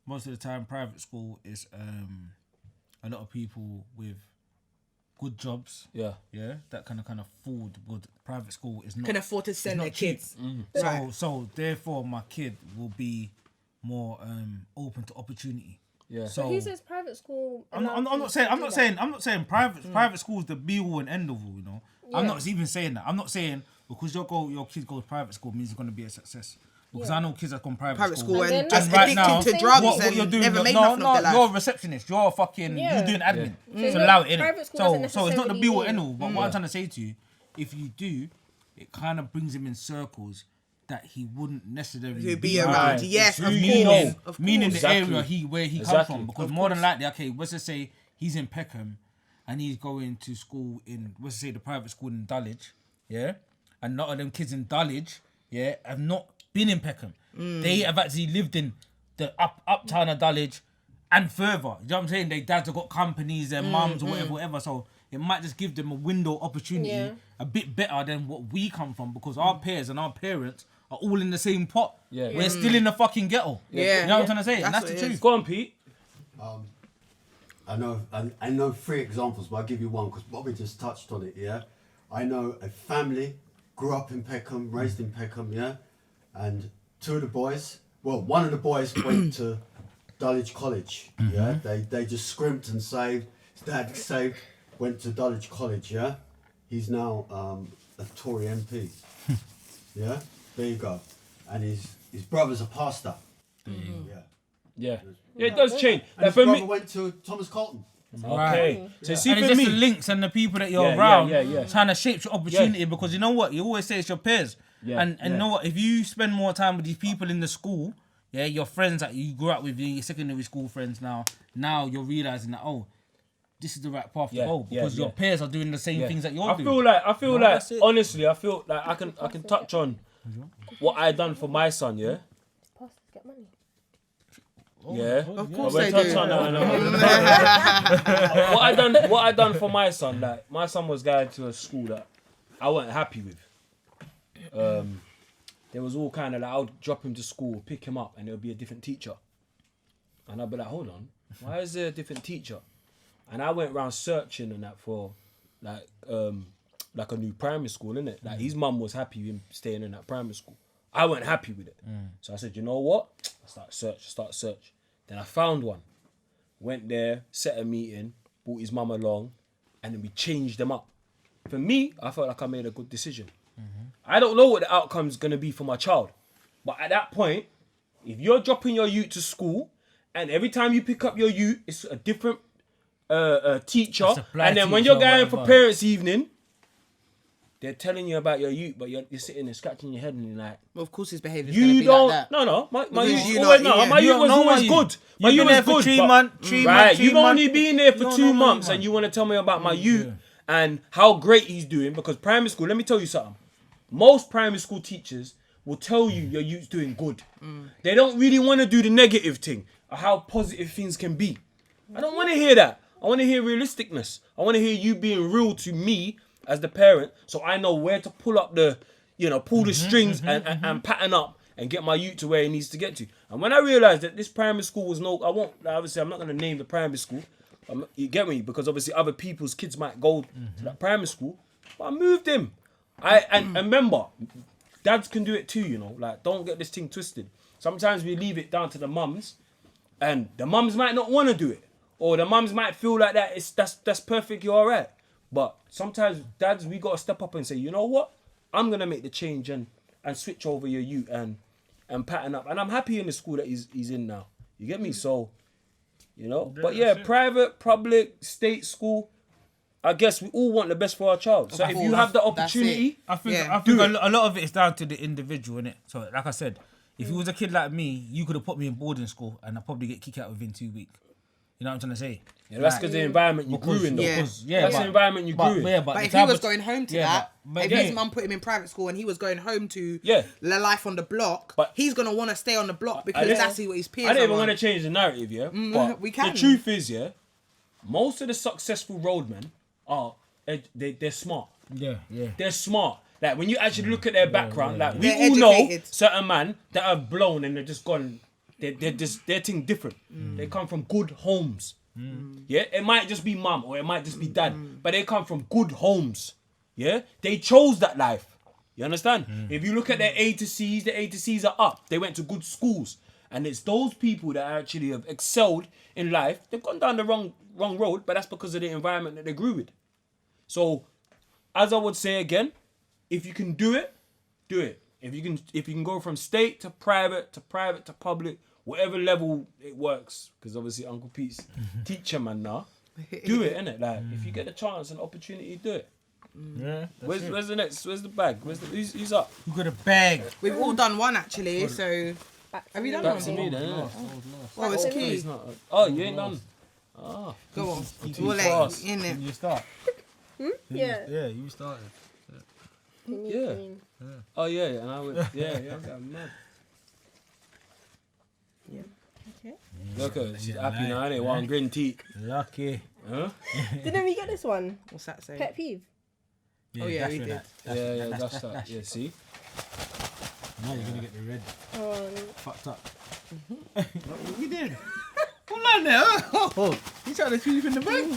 most of the time private school is a lot of people with good jobs. That can afford good. Private school is not can afford to send their kids. So therefore my kid will be more open to opportunity. So who says private school? I'm not saying private school is the be all and end all. You know, I'm not even saying that. I'm not saying because your kid goes to private school means it's going to be a success. Because I know kids that go private school and just right addicted now, to drugs what you're doing, never made nothing of their life. you're a receptionist. You're a fucking. You're doing admin. So allow it, innit? So it's not the be all end all. But what I'm trying to say to you, if you do, it kind of brings him in circles that he wouldn't necessarily be around. Yes, of course. Meaning the area where he comes from. Because more than likely, okay, let's just say he's in Peckham and he's going to school in, let's say the private school in Dulwich, and a lot of them kids in Dulwich, have not been in Peckham. They have actually lived in the uptown of Dulwich and further. You know what I'm saying? Their dads have got companies, their mums or whatever. So it might just give them a window opportunity a bit better than what we come from, because our peers and our parents are all in the same pot. We're still in the fucking ghetto. You know what I'm trying to say? And that's the truth. Go on, Pete. I know 3 examples, but I'll give you one because Bobby just touched on it. I know a family grew up in Peckham, raised in Peckham, and 2 of the boys, well, 1 of the boys went to Dulwich College, they just scrimped and saved. His dad saved, went to Dulwich College, he's now a Tory MP, there you go, and his brother's a pastor, it does change. And his brother went to Thomas Colton. Okay. So see And for it's just the me, links and the people that you're Yeah, around yeah. trying to shape your opportunity because you know what? You always say it's your peers. Yeah, And yeah. you know what? If you spend more time with these people in the school, yeah, your friends that you grew up with, your secondary school friends now you're realising that, oh, this is the right path to go because your peers are doing the same things that you're doing. I feel like that's it. honestly, I feel like I can touch on what I done for my son, yeah? Pastors get money. Yeah. Of course We'll they touch do. on what I done for my son, like my son was going to a school that I wasn't happy with. There was all kind of like I would drop him to school, pick him up, and there would be a different teacher. And I'd be like, hold on, why is there a different teacher? And I went around searching and that for like a new primary school, innit? Like his mum was happy with him staying in that primary school. I wasn't happy with it. So I said, you know what? I start search. Then I found one. Went there, set a meeting, brought his mum along, and then we changed them up. For me, I felt like I made a good decision. I don't know what the outcome's going to be for my child. But at that point, if you're dropping your youth to school, and every time you pick up your youth, it's a different teacher, and then when you're going for parents' evening, they're telling you about your youth, but you're sitting there scratching your head and you're like, Well, of course his behaviour is you going to be don't. like that. No. My Because youth you always, not- yeah. my youth You was don't know always my good. My You've youth been there was for good. 3 but- months, 3 Right, months. you've only been there for You don't 2 know months, man. and you want to tell me about my youth and how great he's doing. Because primary school, let me tell you something. Most primary school teachers will tell you your youth's doing good. They don't really want to do the negative thing or how positive things can be. I don't want to hear that. I want to hear realisticness. I want to hear you being real to me as the parent, so I know where to pull up the, pull the strings and pattern up and get my youth to where he needs to get to. And when I realised that this primary school was obviously I'm not going to name the primary school. You get me? Because obviously other people's kids might go to that primary school. But I moved him. And remember, dads can do it too, Like, don't get this thing twisted. Sometimes we leave it down to the mums, and the mums might not want to do it. Or the mums might feel like that's perfectly all right. But sometimes, dads, we got to step up and say, you know what? I'm going to make the change and switch over your youth and pattern up. And I'm happy in the school that he's in now. You get me? So, But yeah, private, public, state school, I guess we all want the best for our child. So if you have the opportunity, I think Yeah. a lot of it is down to the individual, innit? So like I said, if you was a kid like me, you could have put me in boarding school and I'd probably get kicked out within 2 weeks. You know what I'm trying to say? yeah, that's because the environment you grew in, though. Yeah. That's the environment you grew in. But if he was going home to that, if yeah. his mum put him in private school and he was going home to Yeah. the life on the block, But- he's going to want to stay on the block because that's what his peers I don't are even want on. to change the narrative, yeah? But we can. the truth is, yeah, most of the successful roadmen they're smart. Yeah. They're smart. Like, when you actually look at their background, like, we They're all know educated. certain man that have blown and they're just gone, they're thing different. They come from good homes. Yeah, it might just be mum or it might just be dad, but they come from good homes. Yeah, they chose that life. You understand? If you look at their A to C's, the A to C's are up. They went to good schools, and it's those people that actually have excelled in life. They've gone down the wrong road, but that's because of the environment that they grew with. So, as I would say again, if you can do it, do it. If you can go from state to private to public, whatever level it works, because obviously Uncle Pete's teacher man now, do it, innit? Like, if you get a chance and opportunity, do it. Yeah. Where's the next? Where's the bag? Who's up? You got a bag. We've all done one actually, so have you done Back one? to me then, innit? Oh, it's key. It's not. Oh, you ain't done. Oh, Go on. too We'll fast. in it. You start. Yeah. Yeah, you started. Yeah. Oh yeah, and I went. Yeah, I'm mad. Okay. Look at her, she's Yeah, happy now, nice, innit? One green teeth. Lucky. Huh? Didn't we get this one? What's that say? Pet peeve. Oh, yeah, we that's did. that. That's that. Yeah, see? Now you're gonna get the red fucked up. What you did? Hold on there. Oh, you trying to sweep in the bag?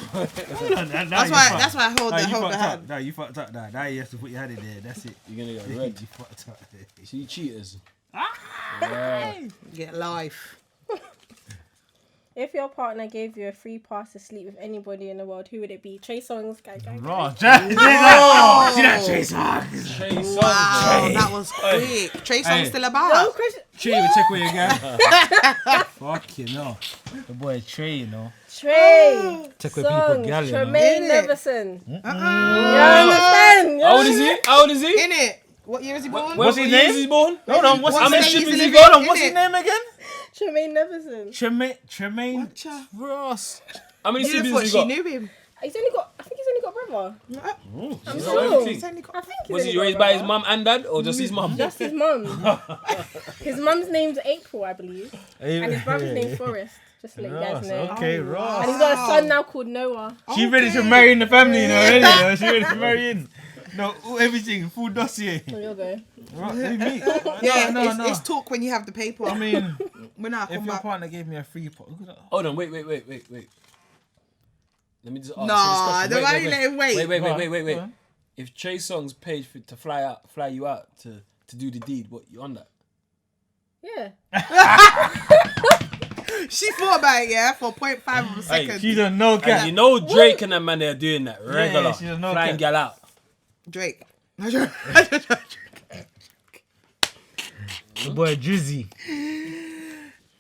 Hold on. That's why I hold the hand. No, you fucked up. Now you have to put your hand in there. That's it. You're gonna get red. You fucked up. See, cheaters. Get life. If your partner gave you a free pass to sleep with anybody in the world, who would it be? Trey Songz, gang. Raw. See that Chase Hawks? Chase Wow, that was quick. Trey Songz still about? No question. Trey, we check where you go. Fucking hell. The boy Trey, you know. Trey. Take away people, Songs. gal, you know. Tremaine Innit? Neverson. You Uh-uh. understand? You How old is he? How old is he? In it. What year is he born? What's his What year name? is he born? Hold on, what's What his state name? is he Hold living on, what's in his it? name again? Tremaine Neverson. Tremaine Watcha. Ross. How many You siblings thought he she got? knew him. I think he's only got a brother. I'm He's sure. got everything. He's only got- I think he's Was only he got a raised by his brother. mum and dad, or just his mum? Just his mum. His mum's name's April, I believe. And his brother's name's Forrest. Just to let you guys Ross, know. okay, Oh, Ross. And he's got a son now called Noah. She ready to marry in the family, you know, already, you know. She ready to marry in. No, everything, full dossier. So you'll go. Right, me? Yeah, No. it's talk when you have the paper. I mean, when I if come your back. partner gave me a free pot, Hold on, wait. Let me just ask Nah, you the this way question. you let him wait. Wait. Go on. If Trey Songz paid to fly you out to do the deed, what you on that? Yeah. She thought about it, yeah, for 0.5 of a second. she don't know, And cat. you know Drake and that man, they're doing that regular, she doesn't know flying that. gal out. Drake. The boy Drizzy.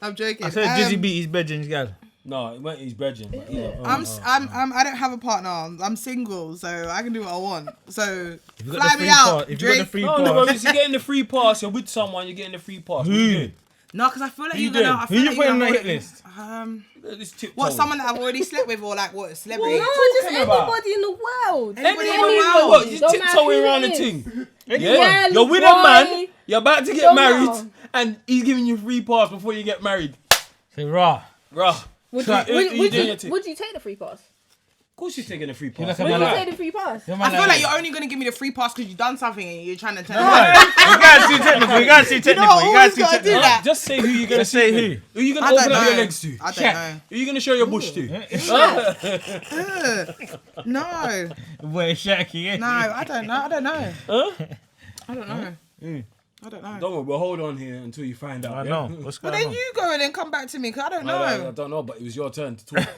I'm joking. I said Drizzy beat his bedroom's gal. No, it went his brethren. But yeah. I don't have a partner. I'm single, so I can do what I want. So If you got fly the me free out, pass, if you got the Drake. free No, but pass, if you're getting the free pass, you're with someone, you're getting the free pass. What Who? you doing? No, because I feel like Who you're you gonna. doing? I Who feel you like putting on you're the gonna hit list? This tiptoe. What? Someone that I've already slept with, or like what? Celebrity? No, just talking about? anybody in the world. Anybody in the Anyone. world. What? You Don't matter tiptoeing who around it the is. thing. Yeah, You're with boy. a man, you're about to get Don't married, matter. and he's giving you free pass before you get married. Say raw. Bruh. Would Who- who you, doing your thing? would you take the free pass? Of course you're taking a free You pass. like a Would man you like- take the free pass? Your I man feel like you're only gonna give me the free pass because you've done something and you're trying to tell me. You guys too technical. You guys too technical. what? You guys Who's too gotta do technical. that? Just say who you're gonna Just say see. who. Who you gonna I open don't up your know. legs to? I don't know. Who you gonna show your bush to? No, Boy, Shaqy, yeah. no, I don't know. I don't know. Huh? I don't know. Mm. I don't know. Don't worry, we'll hold on here until you find out. I yeah? know. What's But going then on? you go and then come back to me because I don't know. I don't know, but it was your turn to talk.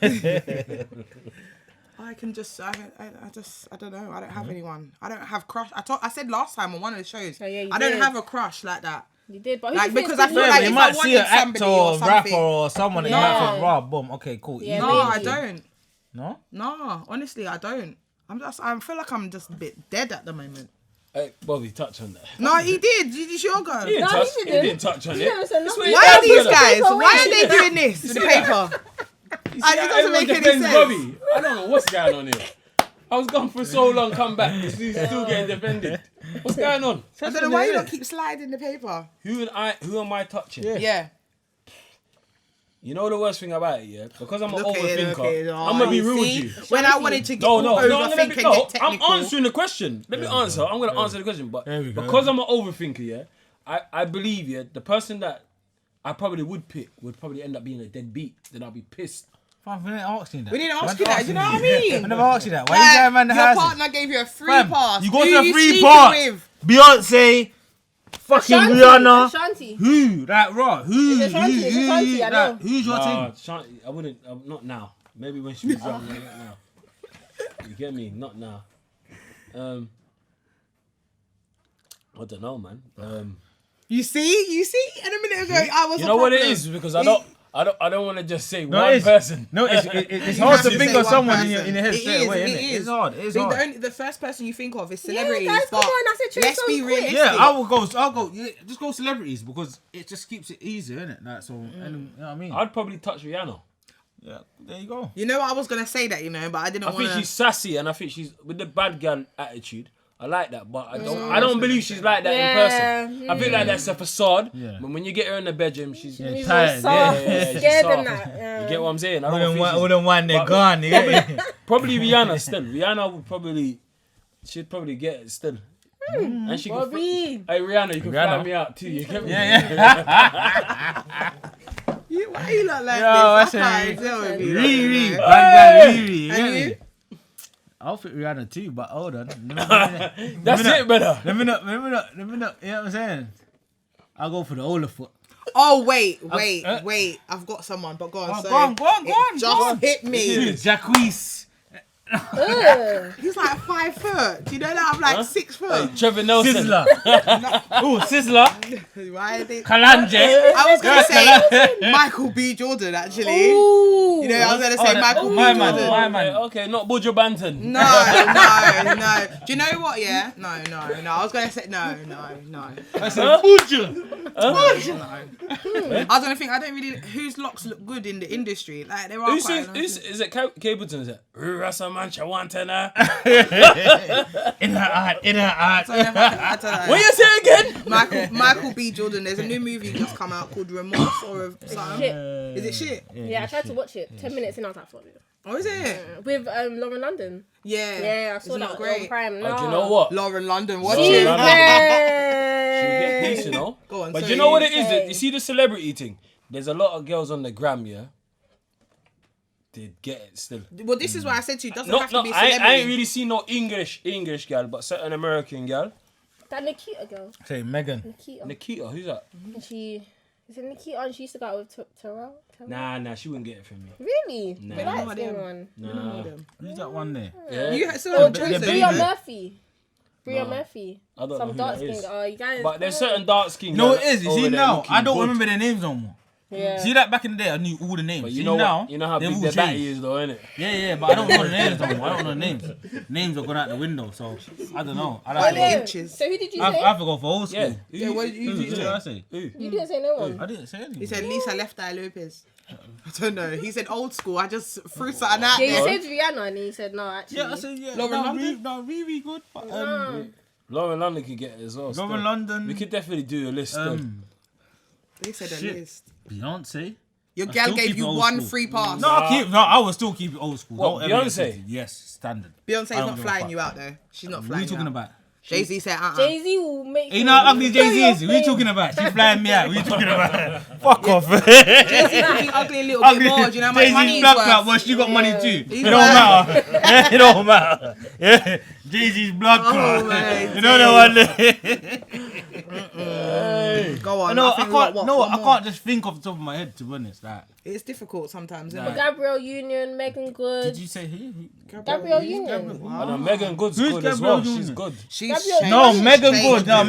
I can just, I don't know. I don't have anyone. I don't have crush. I said last time on one of the shows. Oh, yeah, you I don't did. have a crush like that. You did, but who Like, do you because think I feel is like good? you if might I see an wanted somebody actor or or rapper something- or someone that you Yeah. might think, raw, boom, okay, cool. Yeah, easy. No, I maybe. don't. No? No, honestly, I don't. I feel like I'm just a bit dead at the moment. Hey, Bobby, touch on that. No, he did. You sure go? He didn't, No, touch, he he didn't. didn't touch on You it. never said That's nothing. what Why are he these does. guys? paper Why are away. they doing this to the paper? You see It how doesn't everyone make any defends sense. Bobby? I don't know what's going on here. I was gone for so long, come back. He's still getting defended. What's going on? I don't know why you don't keep sliding the paper. Who am I touching? Yeah. You know the worst thing about it, yeah? Because I'm an Look at it, overthinker, look at it. Oh, I'm gonna be you real with see? you. When I wanted to get No, I'm overthink gonna and be, get technical. I'm answering the question. Let me answer. I'm gonna answer the question. But There we go. because I'm an overthinker, yeah, I believe, yeah, the person that I probably would pick would probably end up being a deadbeat. Then I'll be pissed. Fam, we didn't ask you that. We didn't ask We you didn't that. You know what I mean? I never asked you that. Why Like, you going around the your house? partner gave you a free Fam, pass. you go Who to a you free sleeping pass. with? Beyonce, fucking Ashanti, Rihanna. Ashanti. Who? That raw. Who? It's Ashanti, it's Ashanti, I know. Who's your team? Shanti, I wouldn't. Not now. Maybe when she was young. Not now. You get me? Not now. I don't know, man. You see? And a minute ago, I was. You a know what it problem. is? Because I don't want to just say No, one it's- person. No, it's You hard have to to think say of one someone person. in your head It straight is, away, it innit? is. It's hard. It's The, hard. the first person you think of is Yeah, celebrities. guys, come but on, I said Trey let's be Songz quick. realistic. Yeah, I'll go. Yeah, just go celebrities because it just keeps it easier, innit? Like so, and, you know what I mean? I'd probably touch Rihanna. Yeah, there you go. You know, I was gonna say that, but I didn't I want think she's sassy and I think she's with the bad girl attitude. I like that, but I don't believe she's like that in person. I feel like that's a facade. Yeah. But when you get her in the bedroom, she's Yeah, She's tired. soft, Yeah, she's scared soft. and that. Yeah. You get what I'm saying? I All don't them think she's- all them one they're but- gone. You get me? Probably Rihanna still. Rihanna would probably, she'd probably get it still. And she could. Bobby. Hey Rihanna, you can fly Rihanna. me out too. You get me? Yeah. Why you not like Yo, I this? I can't say, deal with you. Riri, like that. bad guy Riri. You And get you? me? I'll fit Rihanna too, but hold on. That's it, brother. Let me know. You know what I'm saying? I'll go for the older foot. Oh wait. I've got someone, but go on. Oh, sorry. go on. It just hit me. Jacquees. Ugh. He's like 5 foot. Do you know that I'm like 6 foot? Hey, Trevor Nelson. Sizzler. Ooh, Sizzler. Why are they? Kalanje. I was gonna say Michael B. Jordan actually. Ooh. You know, I was gonna say Michael B. my Jordan. man, my man. Okay, not Buju Banton. No. Do you know what? Yeah. No. I was gonna say no. I said, Buju. I was gonna think I don't really. Whose locks look good in the industry? Like there are Who's quite. is it Capleton? Is it Rasa Mancha Wantana? In her art. What you say again? Michael B. Jordan. There's a new movie just come out called Remorse or something. Shit. Is it shit? Yeah, I tried to watch it. 10 minutes in, I was like, fuck it. Or is it? With Lauren London. Yeah. Yeah, I saw It's that not on great. Prime. No. Do you know what? Lauren London. Watch Lauren it. London. She get peace, you know. Go on, But sorry. you know what it is? Say. You see the celebrity thing. There's a lot of girls on the gram, yeah. They get it still. Well, this is what I said to you. It doesn't No, have to be I celebrity. ain't really seen no English girl, but certain American girl. That Nikita girl. Say Megan. Nikita, who's that? And she... Is it Nikita? And she used to go out with Terrell? Nah, she wouldn't get it from me. Really? Nah. The light skin one. Nah. Who's that one there? Yeah. You still Oh, on Twitter, the Bria baby. Murphy. Bria Murphy. I don't Some know who dark that skin. is. Oh, you guys. But there's certain dark skin. No, girl it is. You over see there now, looking I don't good. remember their names no more. Yeah. See that back in the day, I knew all the names. But See you know now, what? You know how they've big all their battery changed. is, though, innit? Yeah, but I don't know the names no more. I don't know the names. Names are gone out the window, so I don't know. I By like the to inches. So who did you I say? have to go for old school. Yeah. Yeah, what did Who you did say? I say? Who? You didn't say no one. I didn't say anything. He said Lisa Left Eye Lopez. I don't know. He said old school. I just threw something out Yeah, you there. said Rihanna and he said no, actually. Yeah, I said yeah. Lauren London? Really good. But, Lauren London could get it as well. Lauren still. London. We could definitely do a list. still. They said a Shit. list. Beyonce. Your I gal still gave keep you it old one school. free pass. No, I will still keep it old school. What, Don't ever get Beyonce? twisted. Yes, standard. Beyonce's I don't not give a flying fuck. you out though. She's not What are flying you talking out. about? Jay-Z said Jay-Z will make You know how ugly Jay-Z is? What are you talking about? She's flying me out. What are you talking about? Fuck off. Jay-Z can be ugly a little bit more. Do you know how much money Jay-Z's he's blood clot, worth? but she got money too. He's It don't matter. It don't matter. Yeah. Jay-Z's blood clot. man, You know the one. Go on. No, I think we got what, one I more? can't just think off the top of my head, to be honest. Like, It's difficult sometimes, isn't Nah. it? Gabrielle Union, Megan Good. did you say who? Gabrielle Union. I know Megan Good's Who's good as Gabrielle well. She's Union? good. She's Gabrielle- changed. No, She's Megan changed. Good. No, Yeah.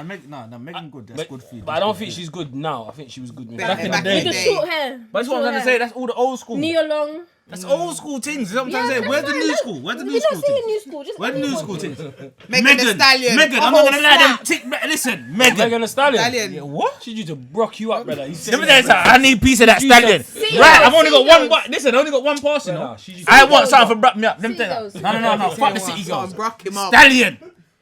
Megan. No, Megan Good. That's good for you. But I don't think she's good now. I think she was good when Back she in was the in the With the day. short hair. But that's what I'm trying to say. That's all the old school. Nia Long. That's old school things. That's what I'm trying to say. but Where's the that's new fine. school? Where's the We're new school not saying things? new school. Just Where the new anyone. school things? Megan Thee Stallion. Megan, I'm Oh, not gonna lie. Them snap. tick. Listen, Megan. Megan Thee Stallion. Stallion. Yeah, what? She used to brock you up, brother. You said Let me tell you something. I need a piece of that She stallion. used See Right, those, I've only see got one. those. Listen, I only got one pass, you know. Nah, she used I to- want something for bruck me up. Let me See tell you. those. No. Fuck the Say city what? girls. So brock him up. Stallion.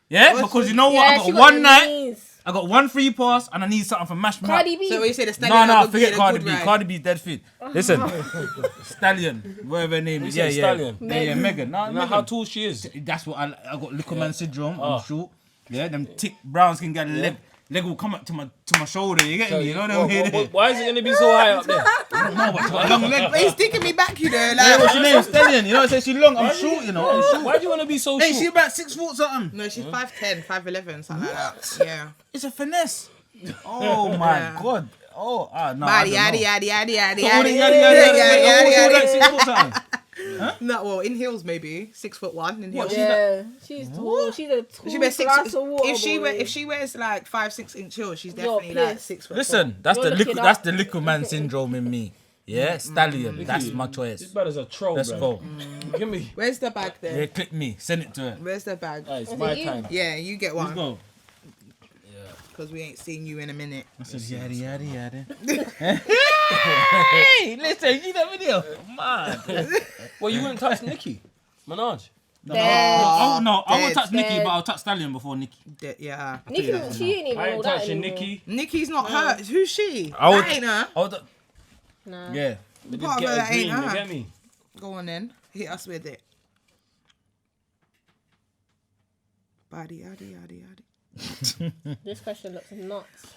Yeah, because you know what? I Yeah, got she got one them night. knees. I got one free pass, and I need something for mash me up. Cardi B. So when you say the stallion, No, had a forget good Cardi B. ride. Cardi B's dead fit. Listen, Stallion, whatever her name is. You Yeah, said yeah. Stallion? Yeah, Megan. No, You know Megan. how tall she is. That's what I got. Little man syndrome. Oh. I'm short. Yeah, them thick browns can get a leg will come up to my shoulder. You get me? You know what I mean? Why is it gonna be so high up there? I don't know, but she got a long leg. But he's sticking me back, you know. Yeah, Like, what's your name? Stallion. You know, say she's long. I'm short. You know, I'm short. Why do you want to be so Hey, short? she about 6 foot something. no, she's 5'10", 5'11", something like that. Yeah. It's a finesse. Oh my Yeah. god. Oh, no. Body, yaddy, yaddy, yaddy, yaddy, So all the yaddy, yaddy, yaddy, yaddy, yaddy, yaddy, like yaddy. 6 foot something. No, well, in heels maybe 6'1" in heels. Yeah, she's tall. She's a tall She wears glass of water. if she wears like 5-6 inch heels, she's You're definitely like pissed. 6 foot. Listen, that's You're the looking liquid. up. That's the liquid man syndrome in me. Yeah, Stallion. That's my This choice. bad as a troll, Let's bro. go. Give me. Where's the bag then? Yeah, click me. Send it to her. Where's the bag? It's Is my it you? time. Yeah, you get Let's one go. because we ain't seen you in a minute. I said yada. Hey, listen, you see that video? Man. Well, you wouldn't touch Nicki Minaj. No, I won't Dead. touch Nicki, Dead. but I'll touch Stallion before Nicki. Yeah. Nicki, she ain't even I ain't all that touching anymore. Nicki. Nikki's not her. Who's she? I would- That ain't her. Nah. Yeah. They just Part of get her a that ain't green, you her. get me? Go on then. Hit us with it. Body, yaddy, yaddy, yaddy. This question looks nuts.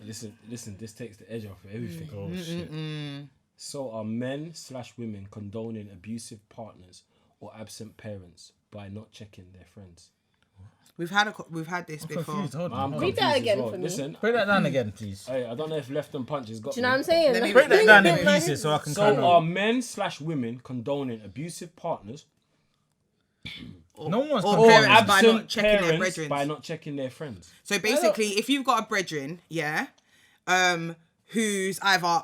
Listen, this takes the edge off everything. Oh, shit. So are men/women condoning abusive partners or absent parents by not checking their friends? We've had this before. Confused. Hold I'm on. Read that confused as again well. for me. Listen, Break that down again, please. hey, I don't know if left and punch has got Do you know what I'm me. saying? Let me Break that down in Like- pieces so I can So kind are of. men/women condoning abusive partners No one's or condoning parents it. by absent not checking their parents brethren. by not checking their friends? So basically, if you've got a brethren, yeah, who's either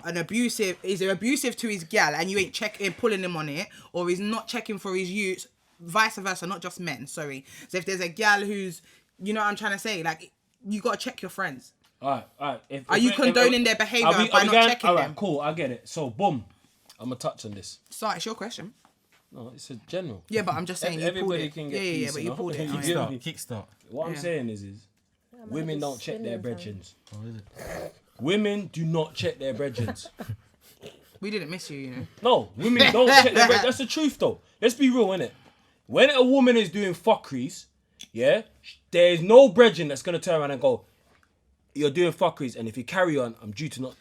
is abusive to his gal and you ain't checking, pulling him on it, or he's not checking for his use, vice versa, not just men, sorry. So if there's a gal who's, you know what I'm trying to say, like, you got to check your friends. All right. Are you condoning their behaviour by not checking all right, them? cool, I get it. So, boom, I'm going to touch on this. Sorry, it's your question. No, it's a general. Yeah, but I'm just saying you pulled Everybody it. can get Yeah, peace, but you you know? pulled it. You Oh, get yeah. me? Kickstart. What I'm Yeah. saying is women don't check their spinning brethrens. Oh, is it? Women do not check their brethrens. We didn't miss you, you know. No, women don't check their brethrens. That's the truth, though. Let's be real, innit? When a woman is doing fuckeries, yeah, there's no brethren that's gonna turn around and go, "You're doing fuckeries, and if you carry on, I'm due to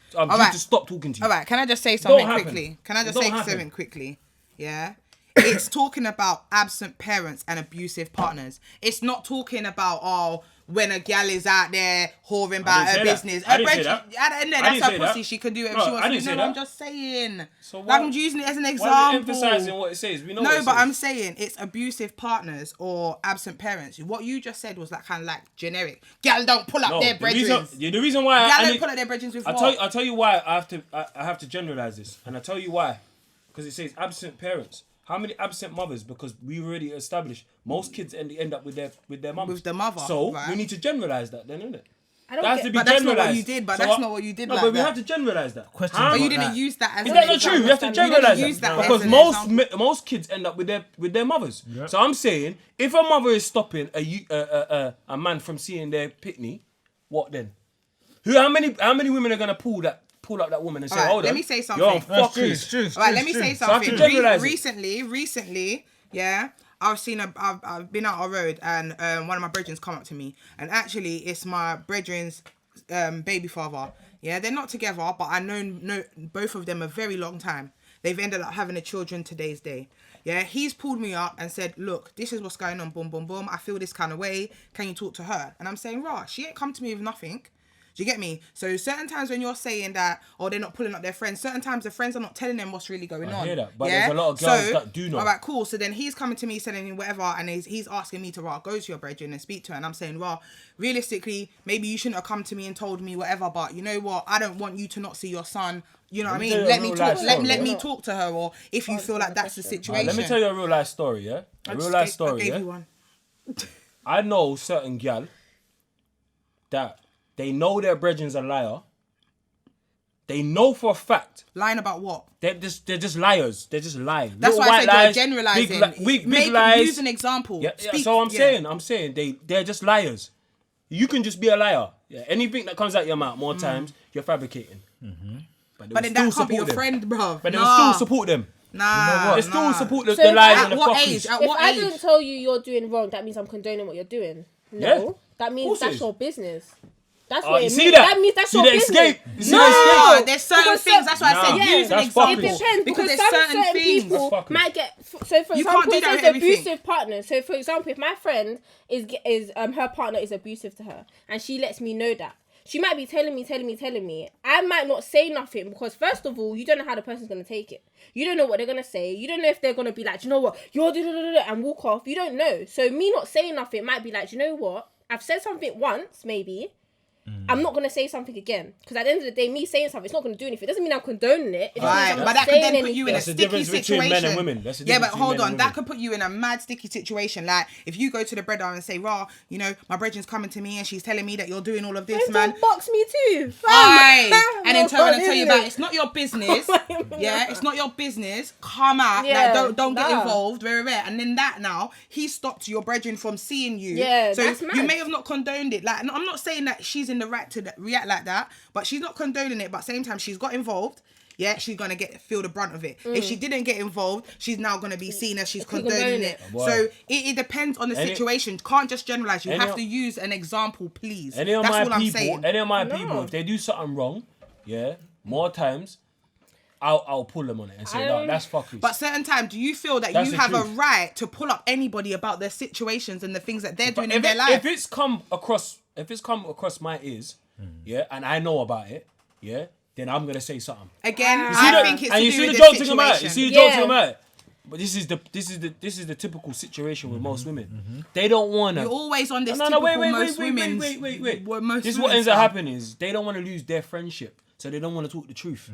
stop talking to you." All right, can I just say something happen. quickly? Can I It just don't say happen. something quickly? Yeah. It's talking about absent parents and abusive partners. It's not talking about, when a gal is out there whoring about her say that. business. I Her didn't say brethren, that. at the end of I the day, didn't that's say her pussy. that. She can do whatever No, she wants I to do. didn't say No, I'm that. just saying. So Like, why- I'm using it as an Why example. are you emphasizing what it says? We know what No, it but says. I'm saying it's abusive partners or absent parents. What you just said was like kind of like generic. Gal don't pull up No, their the reason, brethren. the reason why Gal I don't need- pull up their brethren with I'll what? tell you why I have to generalize this, and I'll tell you why. Because it says absent parents. How many absent mothers? Because we already established most kids end up with their mum. With the mother, So right. we need to generalize that then, innit? I don't That has get- to be But that's not what generalized. you did, but So that's not what you did No, like but we that. have to generalize that. Question Huh? But you about didn't that. use that as Is an that not true? We have to example. generalize You didn't use that that because as an most example. most kids end up with their mothers. So I'm saying, if a mother is stopping a man from seeing their pitney, what then? How many women are gonna pull up that woman and say, Alright, "Hold let on, me say you're something. on That's true. fuckeries." It's true. All right, let me say So I have to something. generalize it. Recently, yeah, I've been out on road and one of my brethren's come up to me, and actually it's my brethren's baby father. Yeah, they're not together, but I know both of them a very long time. They've ended up having a children today's day. Yeah, he's pulled me up and said, "Look, this is what's going on. Boom, boom, boom. I feel this kind of way. Can you talk to her?" And I'm saying, "Rah, she ain't come to me with nothing." Do you get me? So certain times when you're saying that, or they're not pulling up their friends, certain times the friends are not telling them what's really going on. I hear that, but there's a lot of girls that do know. All right, cool. So then he's coming to me saying whatever, and he's asking me to go to your brethren and speak to her. And I'm saying, realistically, maybe you shouldn't have come to me and told me whatever, but you know what? I don't want you to not see your son. You know what I mean? Let me talk. Let me talk to her, or if you feel like that's the situation. Let me tell you a real life story, yeah? A real life story, I gave yeah? you one. I know certain gal that they know their brethren's a liar. They know for a fact Lying about what? they're just liars. They're just lying. That's Little why I white said you're lies, generalising. Big lies. Use an example. Yeah, Speak, so I'm yeah. saying they're just liars. You can just be a liar. Yeah, anything that comes out your mouth more times, you're fabricating. But then that can't be your friend, bro. But they will still support them. Nah, They still support the So lies at and the what fuckeries. age? At If what I age? don't tell you you're doing wrong, that means I'm condoning what you're doing. No, Yeah. that means Course it that's is. your business. That's Oh, what you it see means. that? That means that's See your the business. escape? You see the No, escape? There's certain because things. That's why I said Nah, use an that's example. It fucking- depends because there's certain things. people That's fucking- might get. So for You can't example, do it that says with everything. abusive partners. So for example, if my friend is her partner is abusive to her, and she lets me know that, she might be telling me. I might not say nothing because first of all, you don't know how the person's gonna take it. You don't know what they're gonna say. You don't know if they're gonna be like, "Do you know what, you're and walk off. You don't know. So me not saying nothing might be like, "Do you know what, I've said something once, maybe. I'm not going to say something again. Because at the end of the day, me saying something, it's not going to do anything. It doesn't mean I'm condoning it. It just means Right, I'm but not that could saying then put you in a That's the sticky difference between situation. men and women. That's the Yeah, but difference hold between men on, and that women. could put you in a mad sticky situation. Like if you go to the breader and say, "Raw, you know, my brethren's coming to me and she's telling me that you're doing all of this, man. man." Box me too. Aye. And then turn around and tell you that that it's not your business. Yeah, it's not your business. Come out. Yeah, Like, don't get nah. involved. Very rare. And then that now he stopped your brethren from seeing you. Yeah, so that's you mad. may have not condoned it. Like I'm not saying that she's in the right to react like that, but she's not condoning it. But at the same time, she's got involved. Yeah, she's gonna feel the brunt of it. If she didn't get involved, she's now gonna be seen as she's condoning it. Boy. So it depends on the situation. Can't just generalize. You Any have of- to use an example, please. Any of That's my all I'm people, saying. any of my people, if they do something wrong, yeah, more times, I'll pull them on it and say, no, that's fuckery. But certain time, do you feel that That's you the have a truth. right to pull up anybody about their situations and the things that they're doing in their life? If it's come across my ears, yeah, and I know about it, yeah, then I'm gonna say something. Again, You see I the- think it's and to you do see with the the joke thing about it. You situation. see the joke Yeah. thing about it. But this is the typical situation with most women. They don't wanna. You're always on this No, typical wait. most women's... what most This is what women ends up stuff. happening is they don't want to lose their friendship, so they don't want to talk the truth.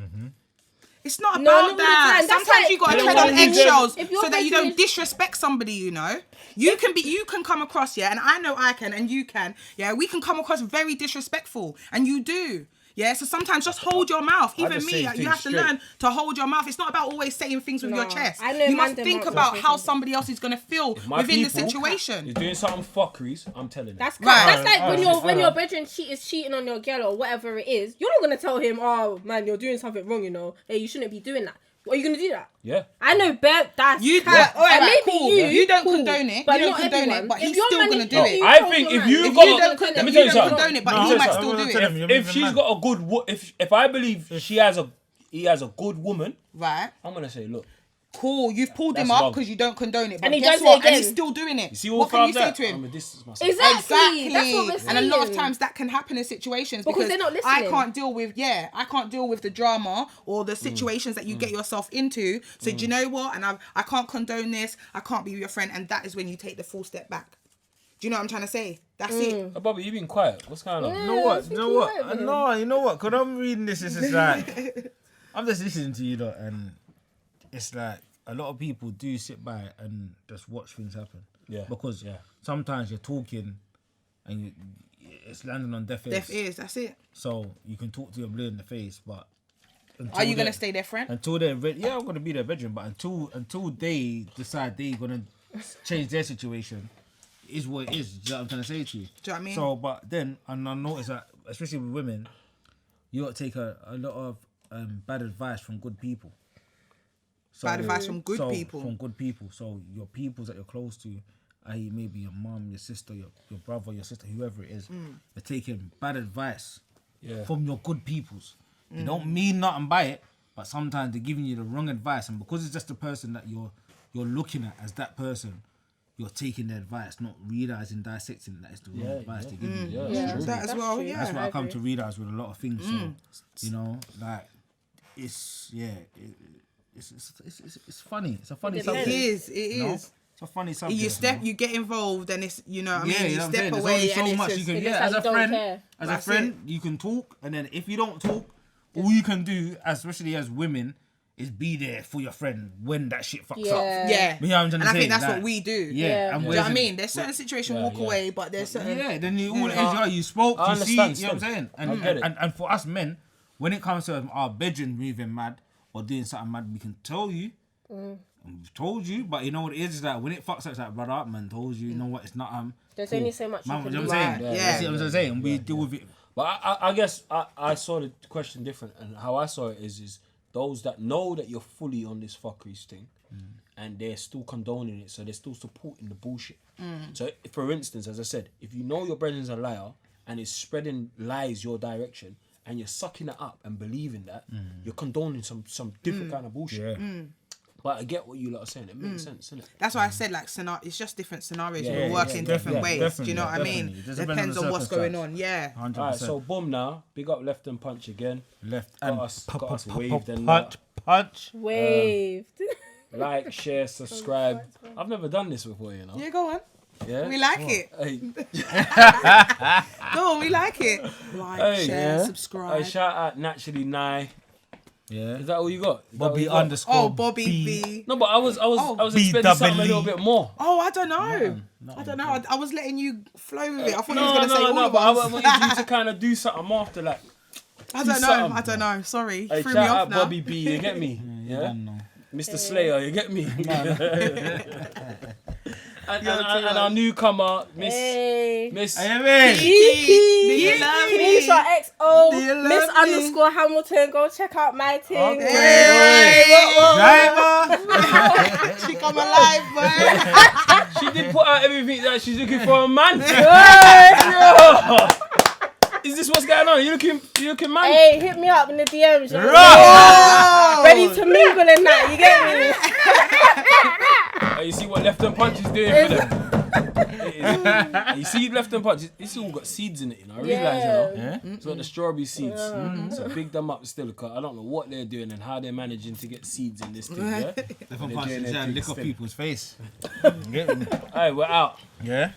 It's not No, about not all the that. time. That's Sometimes like- you got to They tread don't on wanna lose their- eggshells If you're so that you bedroom- don't disrespect somebody, you know? You can come across, yeah, and I know I can and you can, yeah, we can come across very disrespectful, and you do. Yeah, so sometimes just hold your mouth. I Even just me, say you things have to straight. learn to hold your mouth. It's not about always saying things with your No, chest. I know You man must them think not about to how say somebody else is going to feel My within the people situation. is doing something fuckeries, I'm telling you. That's Right. That's like when Alright. your brethren is cheating on your girl or whatever it is. You're not gonna tell him, oh man, you're doing something wrong. You know, hey, you shouldn't be doing that. Are you gonna do that? Yeah. I know, that's You can, cat. alright, And maybe cool. you. You don't cool. condone it. But You don't not condone everyone. it, but If he's your still man gonna is- do if it. you I told think your if man- you If got- you don't Let condone, me you tell you don't something. condone it, but No, he I'm might gonna still do tell it. him, if she's got a good if I believe he has a good woman, Right. I'm gonna say, look, Cool, you've pulled him That's up wrong. because you don't condone it. But And he guess does it what? And again. he's still doing it. you see all What can you that? say to him? I'm a distance myself. Exactly. That's what we're saying. And a lot of times that can happen in situations Because they're not I listening. can't deal with the drama or the situations that you get yourself into. So do you know what? And I can't condone this. I can't be your friend. And that is when you take the full step back. Do you know what I'm trying to say? That's it. Oh, Bobby, you've been quiet. What's going on? You know what? I You know think what? you're right, man. No, you know what? Because I'm reading this, it's just like I'm just listening to you lot, and it's like a lot of people do sit by and just watch things happen. Yeah. Because Yeah. sometimes you're talking and it's landing on deaf ears. Deaf ears. That's it. So you can talk to your blue in the face, but Are you they're- gonna stay their friend? until they're ready? Yeah, I'm gonna be their bedroom, but until they decide they're gonna change their situation, is what it is. Do you know what I'm trying to say to you? Do you know what I mean? So, but then, and I notice that, especially with women, you got to take a lot of bad advice from good people. So, Bad advice from good people. From good people. So your peoples that you're close to, i.e. maybe your mum, your sister, your brother, your sister, whoever it is, they're taking bad advice Yeah. from your good peoples. They don't mean nothing by it, but sometimes they're giving you the wrong advice, and because it's just the person that you're looking at as that person, you're taking their advice, not realizing, dissecting that it's the wrong advice they're giving you. Yeah, true. That as well. true. Yeah. That's what I come agree. to realize with a lot of things. So, you know, like it's funny. It's a funny It subject. It is. It you know? is. It's a funny subject. You get involved, and it's you know what I mean. Yeah, you You know what I'm saying? step There's away, only and so it's much just, you can. it Yeah, looks as like a you don't friend, care. as That's a friend, you can talk, and then if you don't talk, all you can do, especially as women, is be there for your friend when that shit fucks up. Yeah. You know what I'm trying to And I say? think that's Like, what we do. Yeah, Yeah. and Do you know what I whereas- mean? There's certain situations walk yeah. away, but there's certain. Yeah, then you all it is, yeah, you spoke, I you see, understand you know what I'm saying? still. I get it. And for us men, when it comes to our bedroom moving mad or doing something mad, we can tell you. And we've told you, but you know what it is that when it fucks up, it's like, brother, man told you, you know what, it's not There's only so much you Man, can you know do. what I'm saying? Right, That's yeah. what I'm saying. And we deal with it. But I guess I saw the question different, and how I saw it is those that know that you're fully on this fuckeries thing, and they're still condoning it, so they're still supporting the bullshit. So, for instance, as I said, if you know your brethren's a liar and is spreading lies your direction, and you're sucking it up and believing that, you're condoning some different kind of bullshit. Yeah. But I get what you lot are saying. It makes sense, innit? That's why I said like it's just different scenarios. Yeah, We work in different definitely, ways. Do you know what I definitely, mean? definitely. It just Depends on what's going on. Yeah. 100%. Alright, so boom now. Big up Left and Punch again. Left Got and us waved and punch. Waved. Like, share, subscribe. I've never done this before, you know. Yeah, go on. Yeah. We like it. Hey, Go on, we like it. Like, Hey, share, yeah. subscribe. shout out Naturally Nye. Yeah. Is that all you got? Is that all Bobby you got? underscore Oh, Bobby B. No, but I was expecting BWE. something a little bit more. Oh, I don't know. I don't know. I was letting you flow with it. I thought you was No, gonna say all no, of but I us. wanted you to kind of do something after, like. I don't know. something. I don't know. Sorry, Hey, threw shout me off out now. Bobby B. You get me? Yeah. Mr. Slayer, you get me? and our newcomer, Miss Hey, Kiki, do you love me? Keisha XO, Do you love Miss me? underscore Hamilton. Go check out my thing. Hey, driver. she come alive, boy. She did put out everything that she's looking for a man. Is this what's going on? You looking man? Hey, hit me up in the DMs. You know? Oh! Ready to mingle and that. You get me? You see what left and punch is doing for them? You see left and punch, it's all got seeds in it, you know. I realise, you know. Yeah. It's got the strawberry seeds. So big them up still. Cause I don't know what they're doing and how they're managing to get seeds in this thing, yeah? Left and They're punch doing is their lick thing off still. people's face. Get me? Alright, we're out. Yeah.